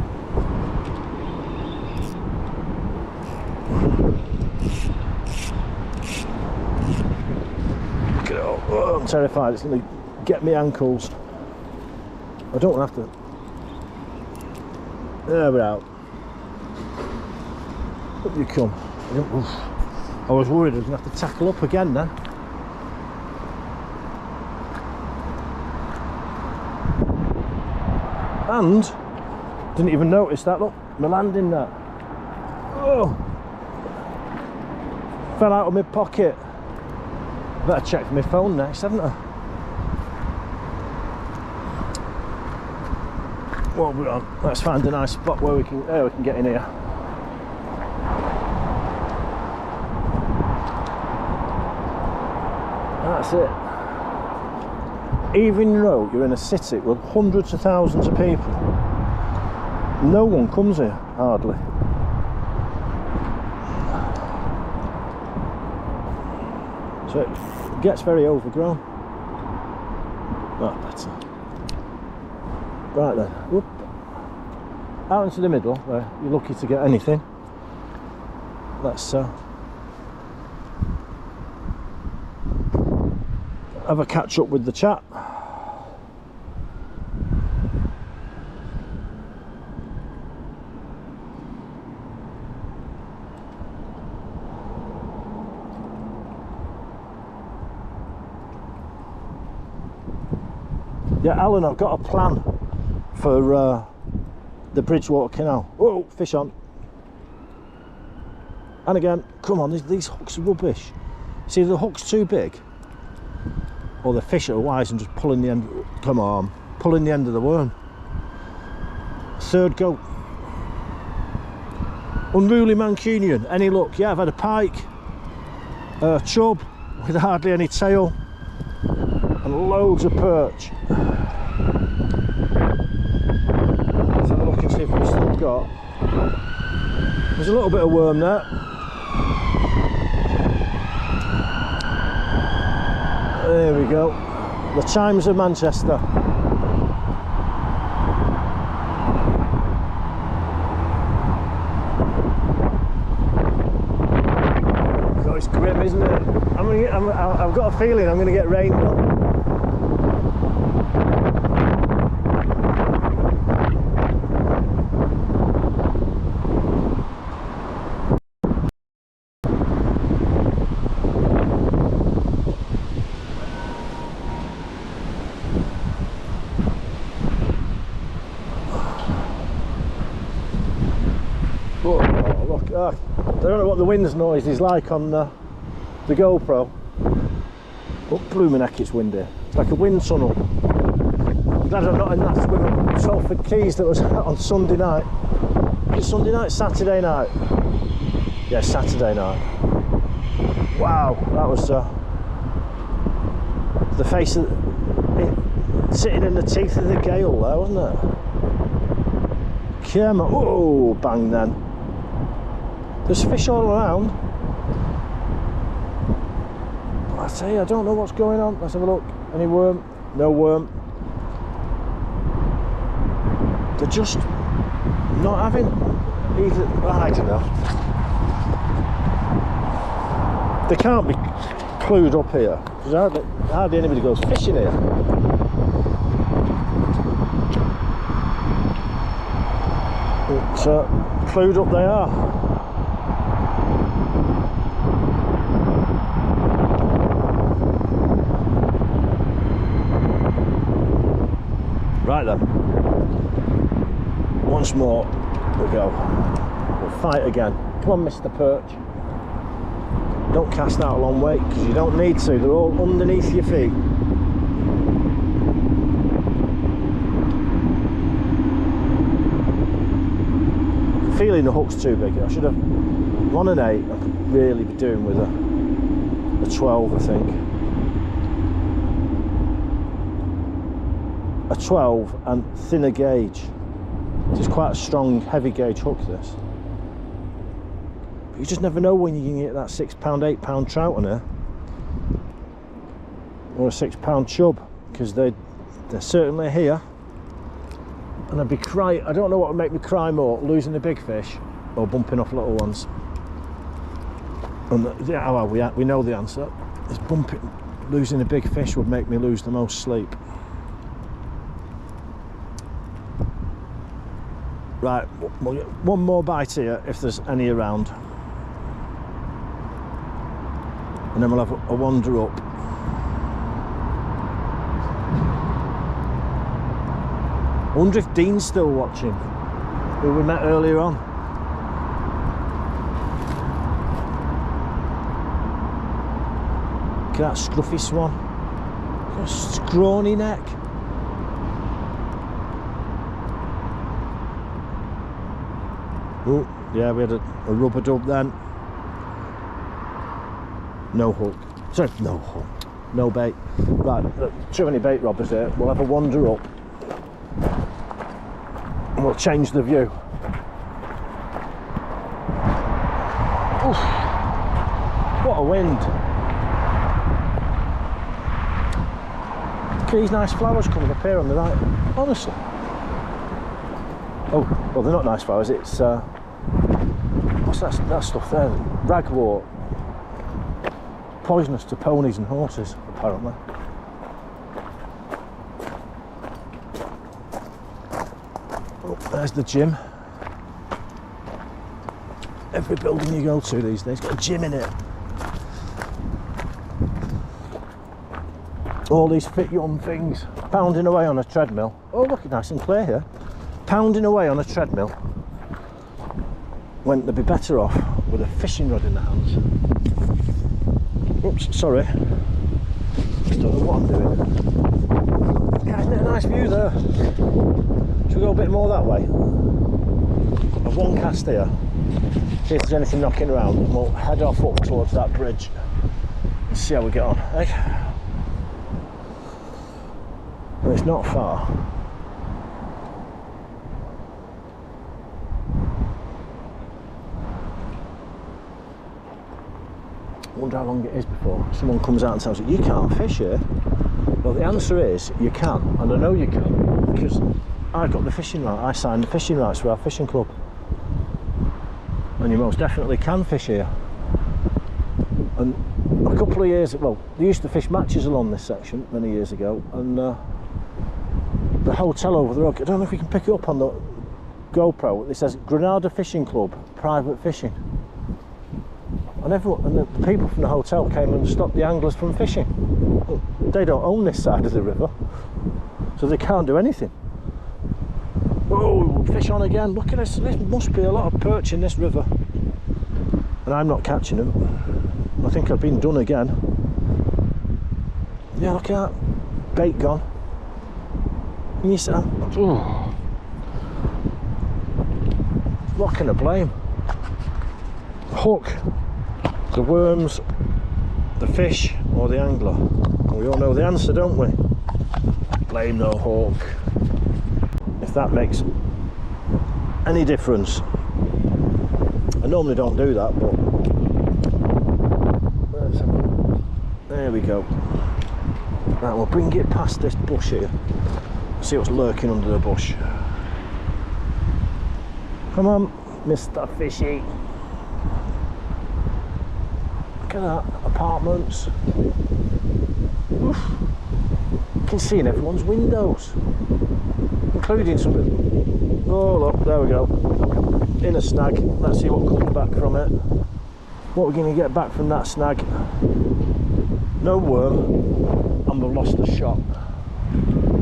Look at it all. Oh, I'm terrified, it's going to get me ankles. I don't want to have to. There we're out. Up you come. I was worried I was going to have to tackle up again then. And didn't even notice that. Look, my landing net. Oh, fell out of my pocket. Better check my phone next, haven't I? What we're on. Let's find a nice spot where we can get in here. That's it. Even though you're in a city with hundreds of thousands of people, no one comes here, hardly. So it gets very overgrown. That better. Right then, whoop. Out into the middle where you're lucky to get anything. Let's have a catch up with the chat. Yeah, Alan, I've got a plan for the Bridgewater Canal. Whoa, fish on. And again, come on, these hooks are rubbish. See, the hook's too big, or the fish are wise and just pulling the end. Come on, pulling the end of the worm. Third go. Unruly Mancunian, any luck? Yeah, I've had a pike, a chub with hardly any tail, and loads of perch. Let's have a look and see if we've still got. There's a little bit of worm there. There we go. The chimes of Manchester. God, it's grim, isn't it? I've got a feeling I'm going to get rained on. I don't know what the wind's noise is like on the GoPro, but blooming heck, it's windy. It's like a wind tunnel. I'm glad I'm not in that swim at Salford Quays that was on Sunday night. Is it Sunday night? Saturday night? Yeah, Saturday night. Wow, that was the face of it, sitting in the teeth of the gale there, wasn't it? Come on. Oh, bang then. There's fish all around. I tell you, I don't know what's going on. Let's have a look. Any worm? No worm. They're just not having either. I don't know. They can't be clued up here. There's hardly anybody goes fishing here. But clued up they are. Right then, once more we go. We'll fight again. Come on, Mr. Perch. Don't cast out a long weight because you don't need to. They're all underneath your feet. Feeling the hook's too big. I should have won an 8. I could really be doing with a 12, I think. A 12 and thinner gauge. It's quite a strong, heavy gauge hook, this. But you just never know when you can get that £6, £8 trout on here, or a £6 chub, because they're certainly here. And I'd be crying. I don't know what would make me cry more: losing a big fish or bumping off little ones. And yeah, well, we know the answer. It's losing a big fish would make me lose the most sleep. Right, one more bite here if there's any around, and then we'll have a wander up. I wonder if Dean's still watching, who we met earlier on. Look at that scruffy swan. Look at a scrawny neck. Oh, yeah, we had a rubber dub then. No hook. Sorry, no hook. No bait. Right, too many bait robbers here. We'll have a wander up. And we'll change the view. Oof. What a wind. Look at these nice flowers coming up here on the right. Honestly. Oh, well, they're not nice flowers. It's what's that stuff there? Ragwort. Poisonous to ponies and horses, apparently. Oh, there's the gym. Every building you go to these days got a gym in it. All these fit young things pounding away on a treadmill. Oh, look, nice and clear here. Pounding away on a treadmill when they'd be better off with a fishing rod in their hands. Oops, sorry. Just don't know what I'm doing. Yeah, isn't it a nice view there? Should we go a bit more that way? I've one cast here. See if there's anything knocking around, and we'll head off up towards that bridge and see how we get on. Eh? Well, it's not far. I wonder how long it is before someone comes out and tells you, you can't fish here. Well, the answer is you can, and I know you can because I got the fishing right. I signed the fishing rights for our fishing club, and you most definitely can fish here. And a couple of years, well, they used to fish matches along this section many years ago, and the hotel over the road, I don't know if you can pick it up on the GoPro, it says Granada Fishing Club, private fishing. And everyone, and the people from the hotel came and stopped the anglers from fishing. Well, they don't own this side of the river, so they can't do anything. Oh, fish on again. Look at this. There must be a lot of perch in this river. And I'm not catching them. I think I've been done again. Yeah, look at that. Bait gone. And you say, oh. What can I blame? Hook, the worms, the fish, or the angler? We all know the answer, don't we? Blame no hook. If that makes any difference. I normally don't do that, but there we go. Right, we'll bring it past this bush here. See what's lurking under the bush. Come on, Mr. Fishy. Look at that, apartments. Oof. You can see in everyone's windows, including some. Oh look, there we go. In a snag. Let's see what comes back from it. What we're going to get back from that snag? No worm, and we've lost the shot.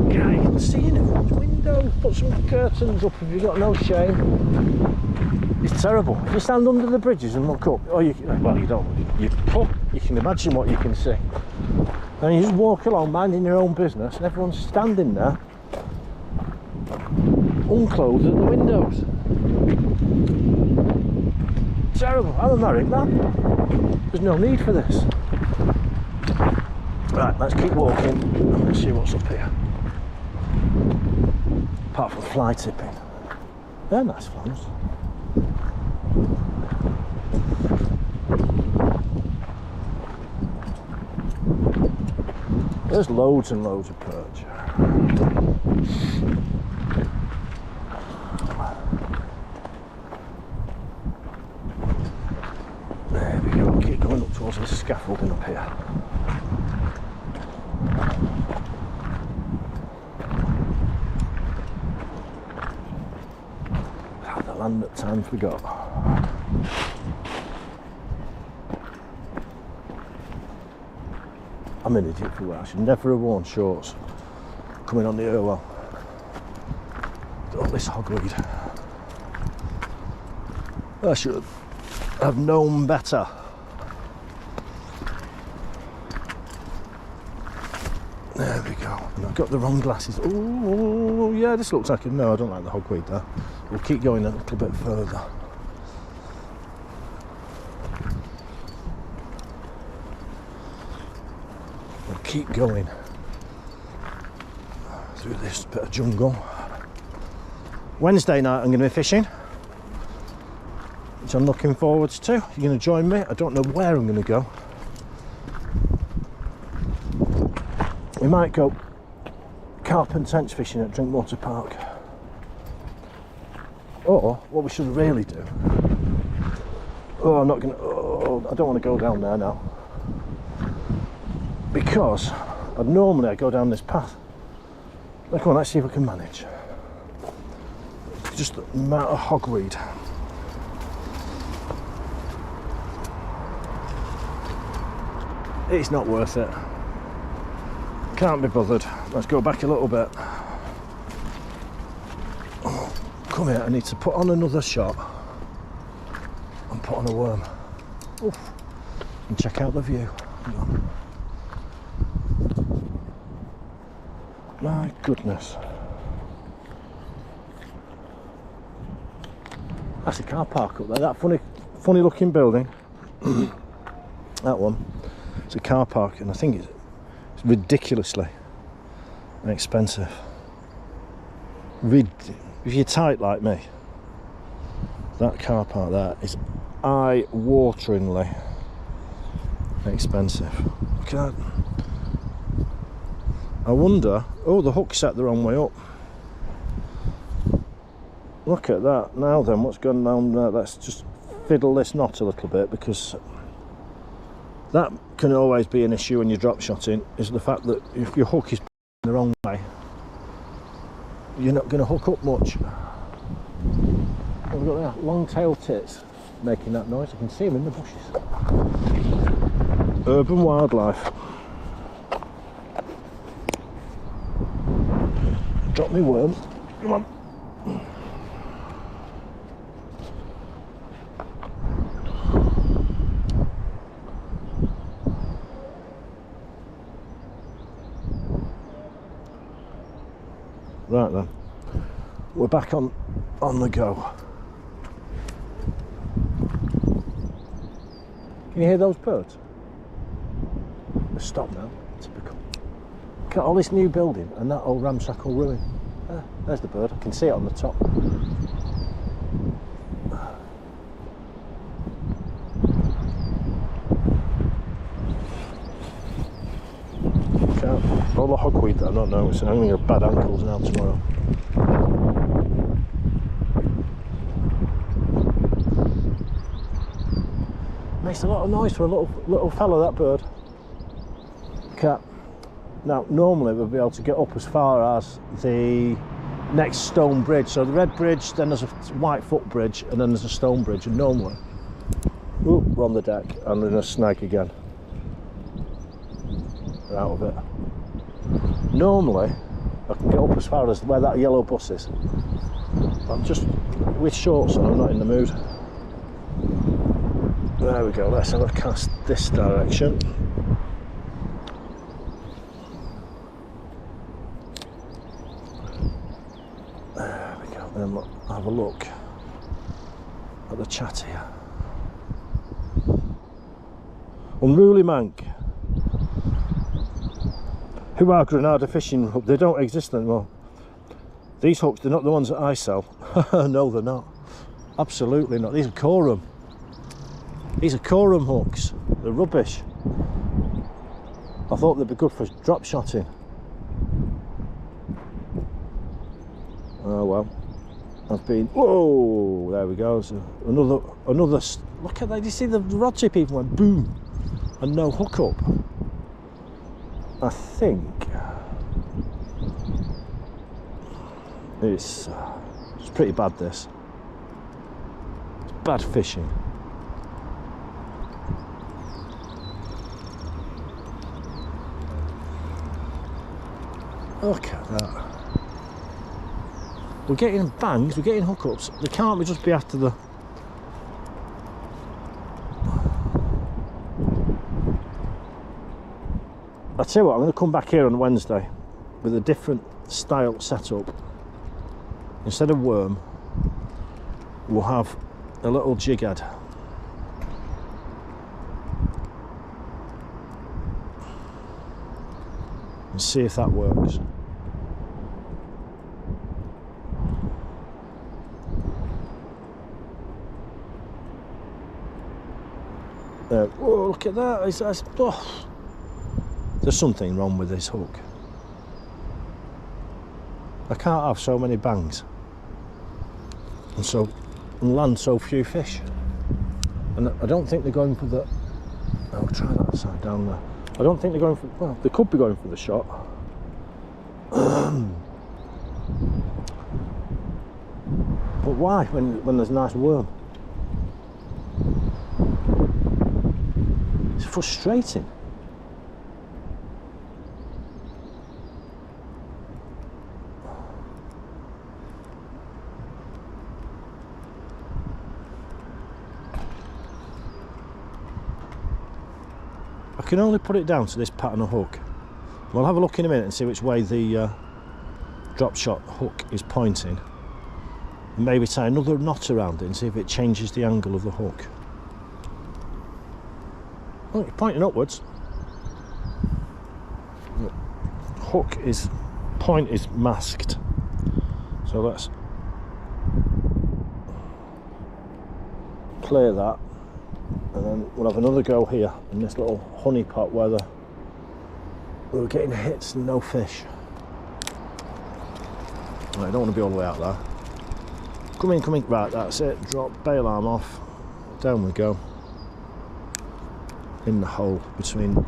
Yeah, you can see in everyone's window. Put some curtains up if you've got no shame. It's terrible. If you stand under the bridges and look up, well, you don't. You can imagine what you can see. And you just walk along minding your own business, and everyone's standing there, unclothed at the windows. Terrible. I'm a married man. There's no need for this. Right, let's keep walking and let's see what's up here. Apart from fly tipping. They're nice flies. There's loads and loads of perch. There we go, keep going up towards this scaffolding up here. The land at time forgot. I'm an idiot for that. I should never have worn shorts coming on the Irwell. Oh, this hogweed. I should have known better. There we go. And I've got the wrong glasses. Oh, yeah, this looks like no, I don't like the hogweed there. We'll keep going a little bit further. keep going through this bit of jungle. Wednesday night I'm going to be fishing, which I'm looking forward to. You're going to join me? I don't know where I'm going to go. We might go carp and tench fishing at Drinkwater Park. Or what we should really do. Oh, I'm not going to. Oh, I don't want to go down there now. Because normally I go down this path. Come on, let's see if we can manage. Just the amount of hogweed. It's not worth it. Can't be bothered. Let's go back a little bit. Oh, come here, I need to put on another shot and put on a worm. Oof. And check out the view. Hang on. My goodness. That's a car park up there, that funny looking building. That one. It's a car park, and I think it's ridiculously expensive. If you're tight like me, that car park there is eye-wateringly expensive. Look at that. I wonder, oh, the hook set the wrong way up. Look at that. Now then, what's going on there? Let's just fiddle this knot a little bit, because that can always be an issue when you're drop shotting, is the fact that if your hook is the wrong way, you're not going to hook up much. We've got there, long-tailed tits making that noise. I can see them in the bushes. Urban wildlife. Drop me worm. Come on. Right then, we're back on the go. Can you hear those birds? They've stopped now. Typical. Look at all this new building and that old ramshackle ruin. There's the bird. I can see it on the top. All the hogweed that I'm not noticing. I'm going to get bad ankles now tomorrow. Makes a lot of noise for a little fella, that bird. Cat. Now, normally we'll be able to get up as far as the next stone bridge. So the red bridge, then there's a white foot bridge, and then there's a stone bridge. And normally, ooh, we're on the deck, and then a snag again. We're out of it. Normally, I can get up as far as where that yellow bus is. I'm just with shorts on, I'm not in the mood. There we go, let's have a cast this direction. There we go, then have a look at the chat here. Unruly Mank. Who are Granada fishing hooks? They don't exist anymore. These hooks, they're not the ones that I sell. No, they're not. Absolutely not. These are Corum. These are Corum hooks. They're rubbish. I thought they'd be good for drop shotting. Oh well. I've been. Whoa! There we go. So another. Look at that. Did you see the rod tip even went boom, and no hook up. I think it's pretty bad, this. It's bad fishing. Look at that. We're getting bangs, we're getting hookups. They can't just be after the... I tell you what, I'm going to come back here on Wednesday with a different style setup. Instead of worm, we'll have a little jig head. and see if that works. There. Whoa, look at that. Oh. There's something wrong with this hook. I can't have so many bangs and land so few fish. And I don't think they're going for the... I'll try that side down there. I don't think they're going for... Well, they could be going for the shot. But why, when there's a nice worm? It's frustrating. I can only put it down to this pattern of hook. We'll have a look in a minute and see which way the drop shot hook is pointing, and maybe tie another knot around it and see if it changes the angle of the hook. Oh, you're pointing upwards. The hook is point is masked, so let's clear that. And then we'll have another go here in this little honey pot where we were getting hits and no fish. Right, I don't want to be all the way out there. Come in, right, that's it. Drop, bail arm off. Down we go. In the hole between.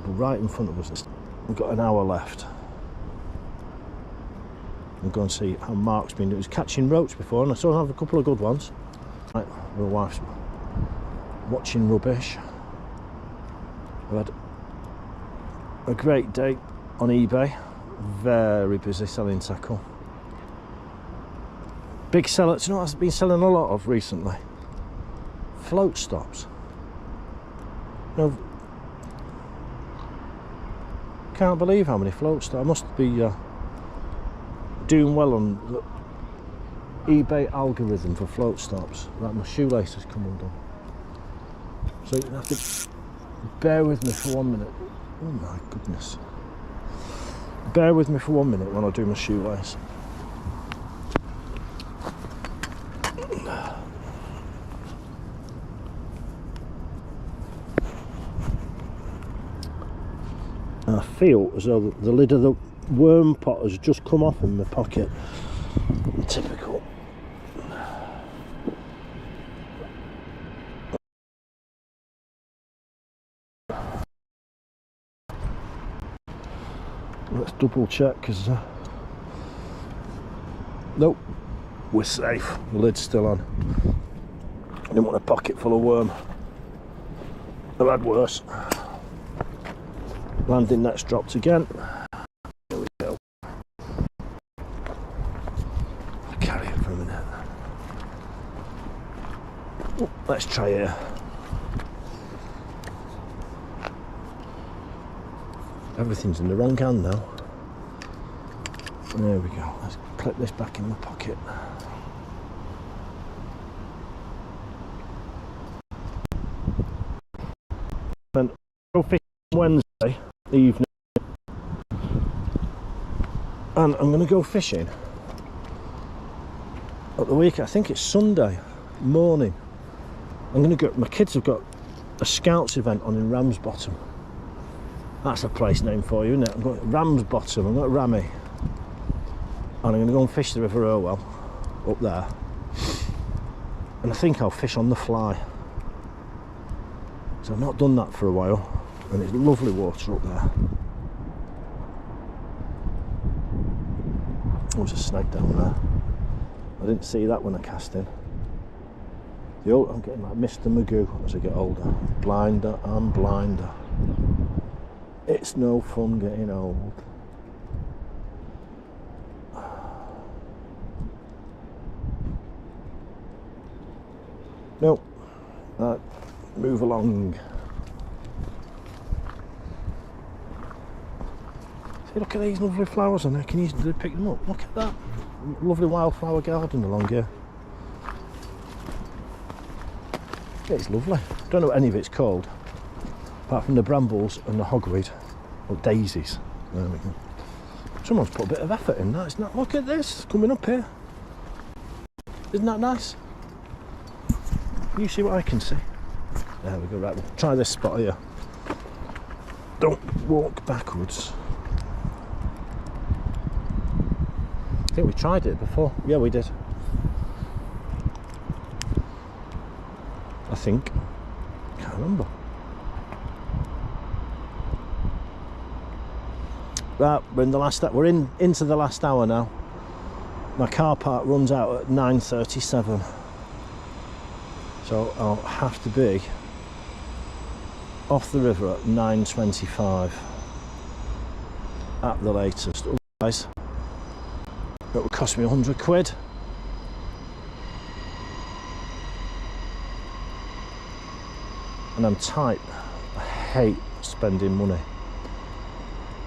Right in front of us. We've got an hour left. We'll go and see how Mark's been doing. He was catching roach before, and I saw him have a couple of good ones. Right, my wife's watching rubbish. I've had a great day on eBay. Very busy selling tackle. Big seller. Do you know what I've been selling a lot of recently? Float stops. You know, can't believe how many floats. I must be doing well on the eBay algorithm for float stops. Right, my shoelace has come undone. So you have to bear with me for 1 minute. Oh my goodness. Bear with me for 1 minute when I do my shoelace. I feel as though the lid of the worm pot has just come off in my pocket. Typical. Let's double check, because nope, we're safe. The lid's still on. I didn't want a pocket full of worm. I've had worse. Landing net's dropped again. Here we go. I'll carry it for a minute. Oh, let's try here. Everything's in the wrong hand now. There we go. Let's clip this back in my pocket. Then go fishing Wednesday evening, and I'm going to go fishing at the week. I think it's Sunday morning. I'm going to go. My kids have got a scouts event on in Ramsbottom. That's a place name for you, isn't it? I'm going to Ramsbottom. I'm going to Rammy, and I'm going to go and fish the River Irwell up there. And I think I'll fish on the fly. So I've not done that for a while. And it's lovely water up there. There's a snag down there. I didn't see that when I cast in. I'm getting like Mr. Magoo as I get older. Blinder and blinder. It's no fun getting old. Nope. Right, move along. Hey, look at these lovely flowers on there. Can you pick them up? Look at that. Lovely wildflower garden along here. Yeah, it's lovely. Don't know what any of it's called, apart from the brambles and the hogweed, or daisies. There we go. Someone's put a bit of effort in that. It's not. Look at this coming up here. Isn't that nice? You see what I can see? There we go. Right, we'll try this spot here. Don't walk backwards. I think we tried it before. Yeah, we did. I think. Can't remember. Right, we're in the last. We're into the last hour now. My car park runs out at 9:37, so I'll have to be off the river at 9:25 at the latest. Otherwise, it would cost me 100 quid. And I'm tight. I hate spending money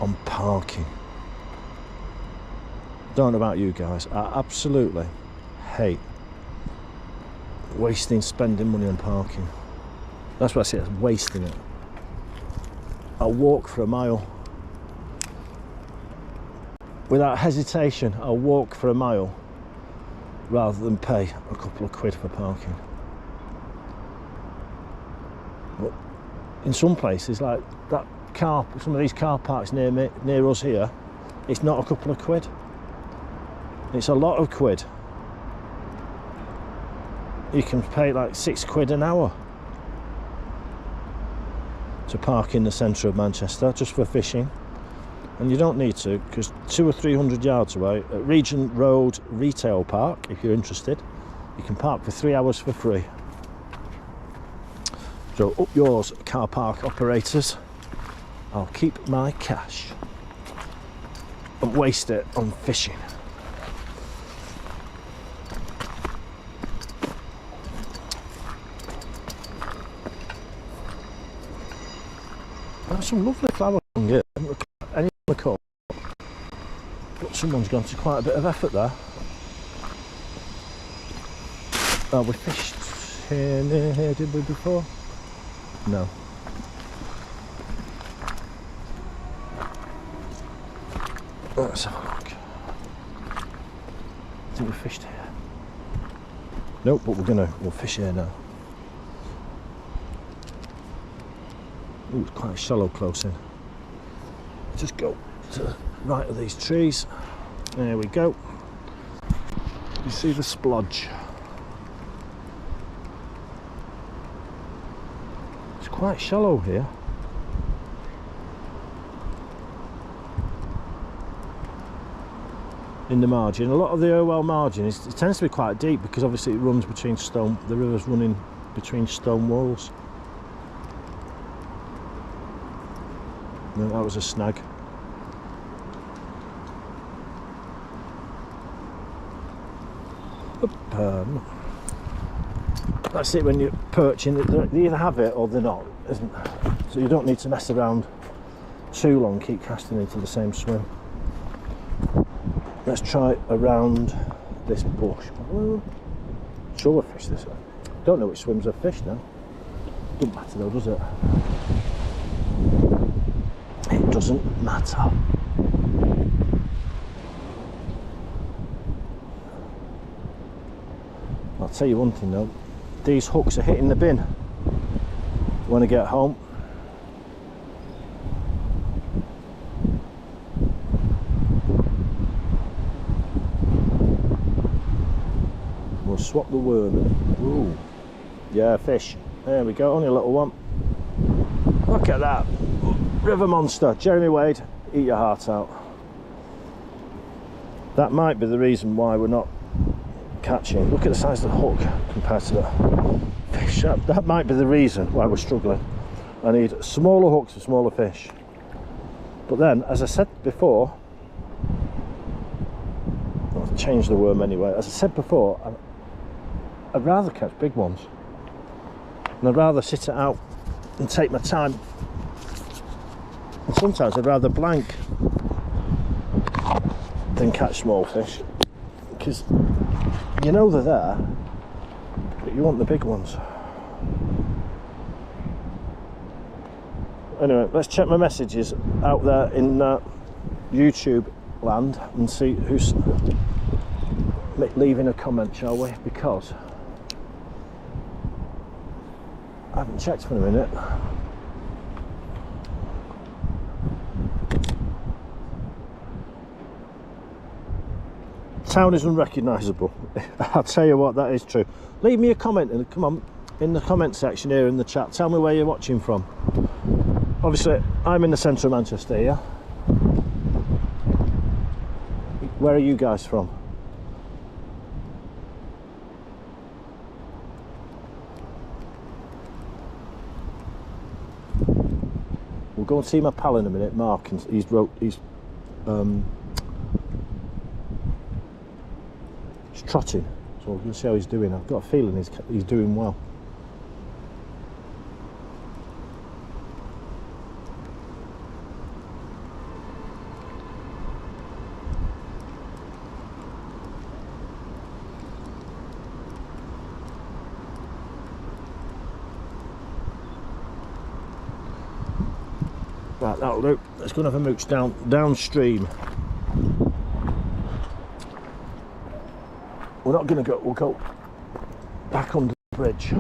on parking. Don't know about you guys, I absolutely hate spending money on parking. That's what I say, it's wasting it. I'll walk for a mile. Without hesitation, I'll walk for a mile rather than pay a couple of quid for parking. But in some places, like that some of these car parks near us here, it's not a couple of quid. It's a lot of quid. You can pay like 6 quid an hour to park in the centre of Manchester just for fishing, and you don't need to, because 200 or 300 yards away at Regent Road Retail Park, if you're interested, you can park for 3 hours for free. So up yours, car park operators. I'll keep my cash and waste it on fishing. There's some lovely flowers on here. Any of them, but someone's gone to quite a bit of effort there. Oh, we fished here near here, did we before? No. Let's have a look. I think we fished here. Nope, but we'll fish here now. Ooh, it's quite shallow close in. Just go to the right of these trees. There we go. You see the splodge. It's quite shallow here. In the margin, a lot of the Irwell margin it tends to be quite deep because obviously it runs between stone. The river's running between stone walls. No, that was a snag. That's it when you're perching. They either have it or they're not, isn't it? So you don't need to mess around too long. Keep casting into the same swim. Let's try around this bush. Sure, we'll fish this way. Don't know which swims I've fished now. Doesn't matter though, does it? It doesn't matter. I'll tell you one thing though, these hooks are hitting the bin when I get home. We'll swap the worm. Ooh. Yeah, fish. There we go, only a little one. Look at that. River monster. Jeremy Wade, eat your heart out. That might be the reason why we're not catching. Look at the size of the hook compared to the fish. That might be the reason why we're struggling. I need smaller hooks for smaller fish. But then, as I said before, I'll change the worm anyway. As I said before, I'd rather catch big ones. And I'd rather sit it out and take my time. And sometimes I'd rather blank than catch small fish, because you know they're there, but you want the big ones. Anyway, let's check my messages out there in YouTube land and see who's leaving a comment, shall we? Because I haven't checked for a minute. Town is unrecognisable. I'll tell you what, that is true. Leave me a comment and come on in the comment section here in the chat. Tell me where you're watching from. Obviously, I'm in the centre of Manchester here. Where are you guys from? We'll go and see my pal in a minute, Mark, and he's trotting, so we'll see how he's doing. I've got a feeling he's doing well. Right, that'll do. Let's go and have a mooch downstream. We're not going to go, we'll go back under the bridge.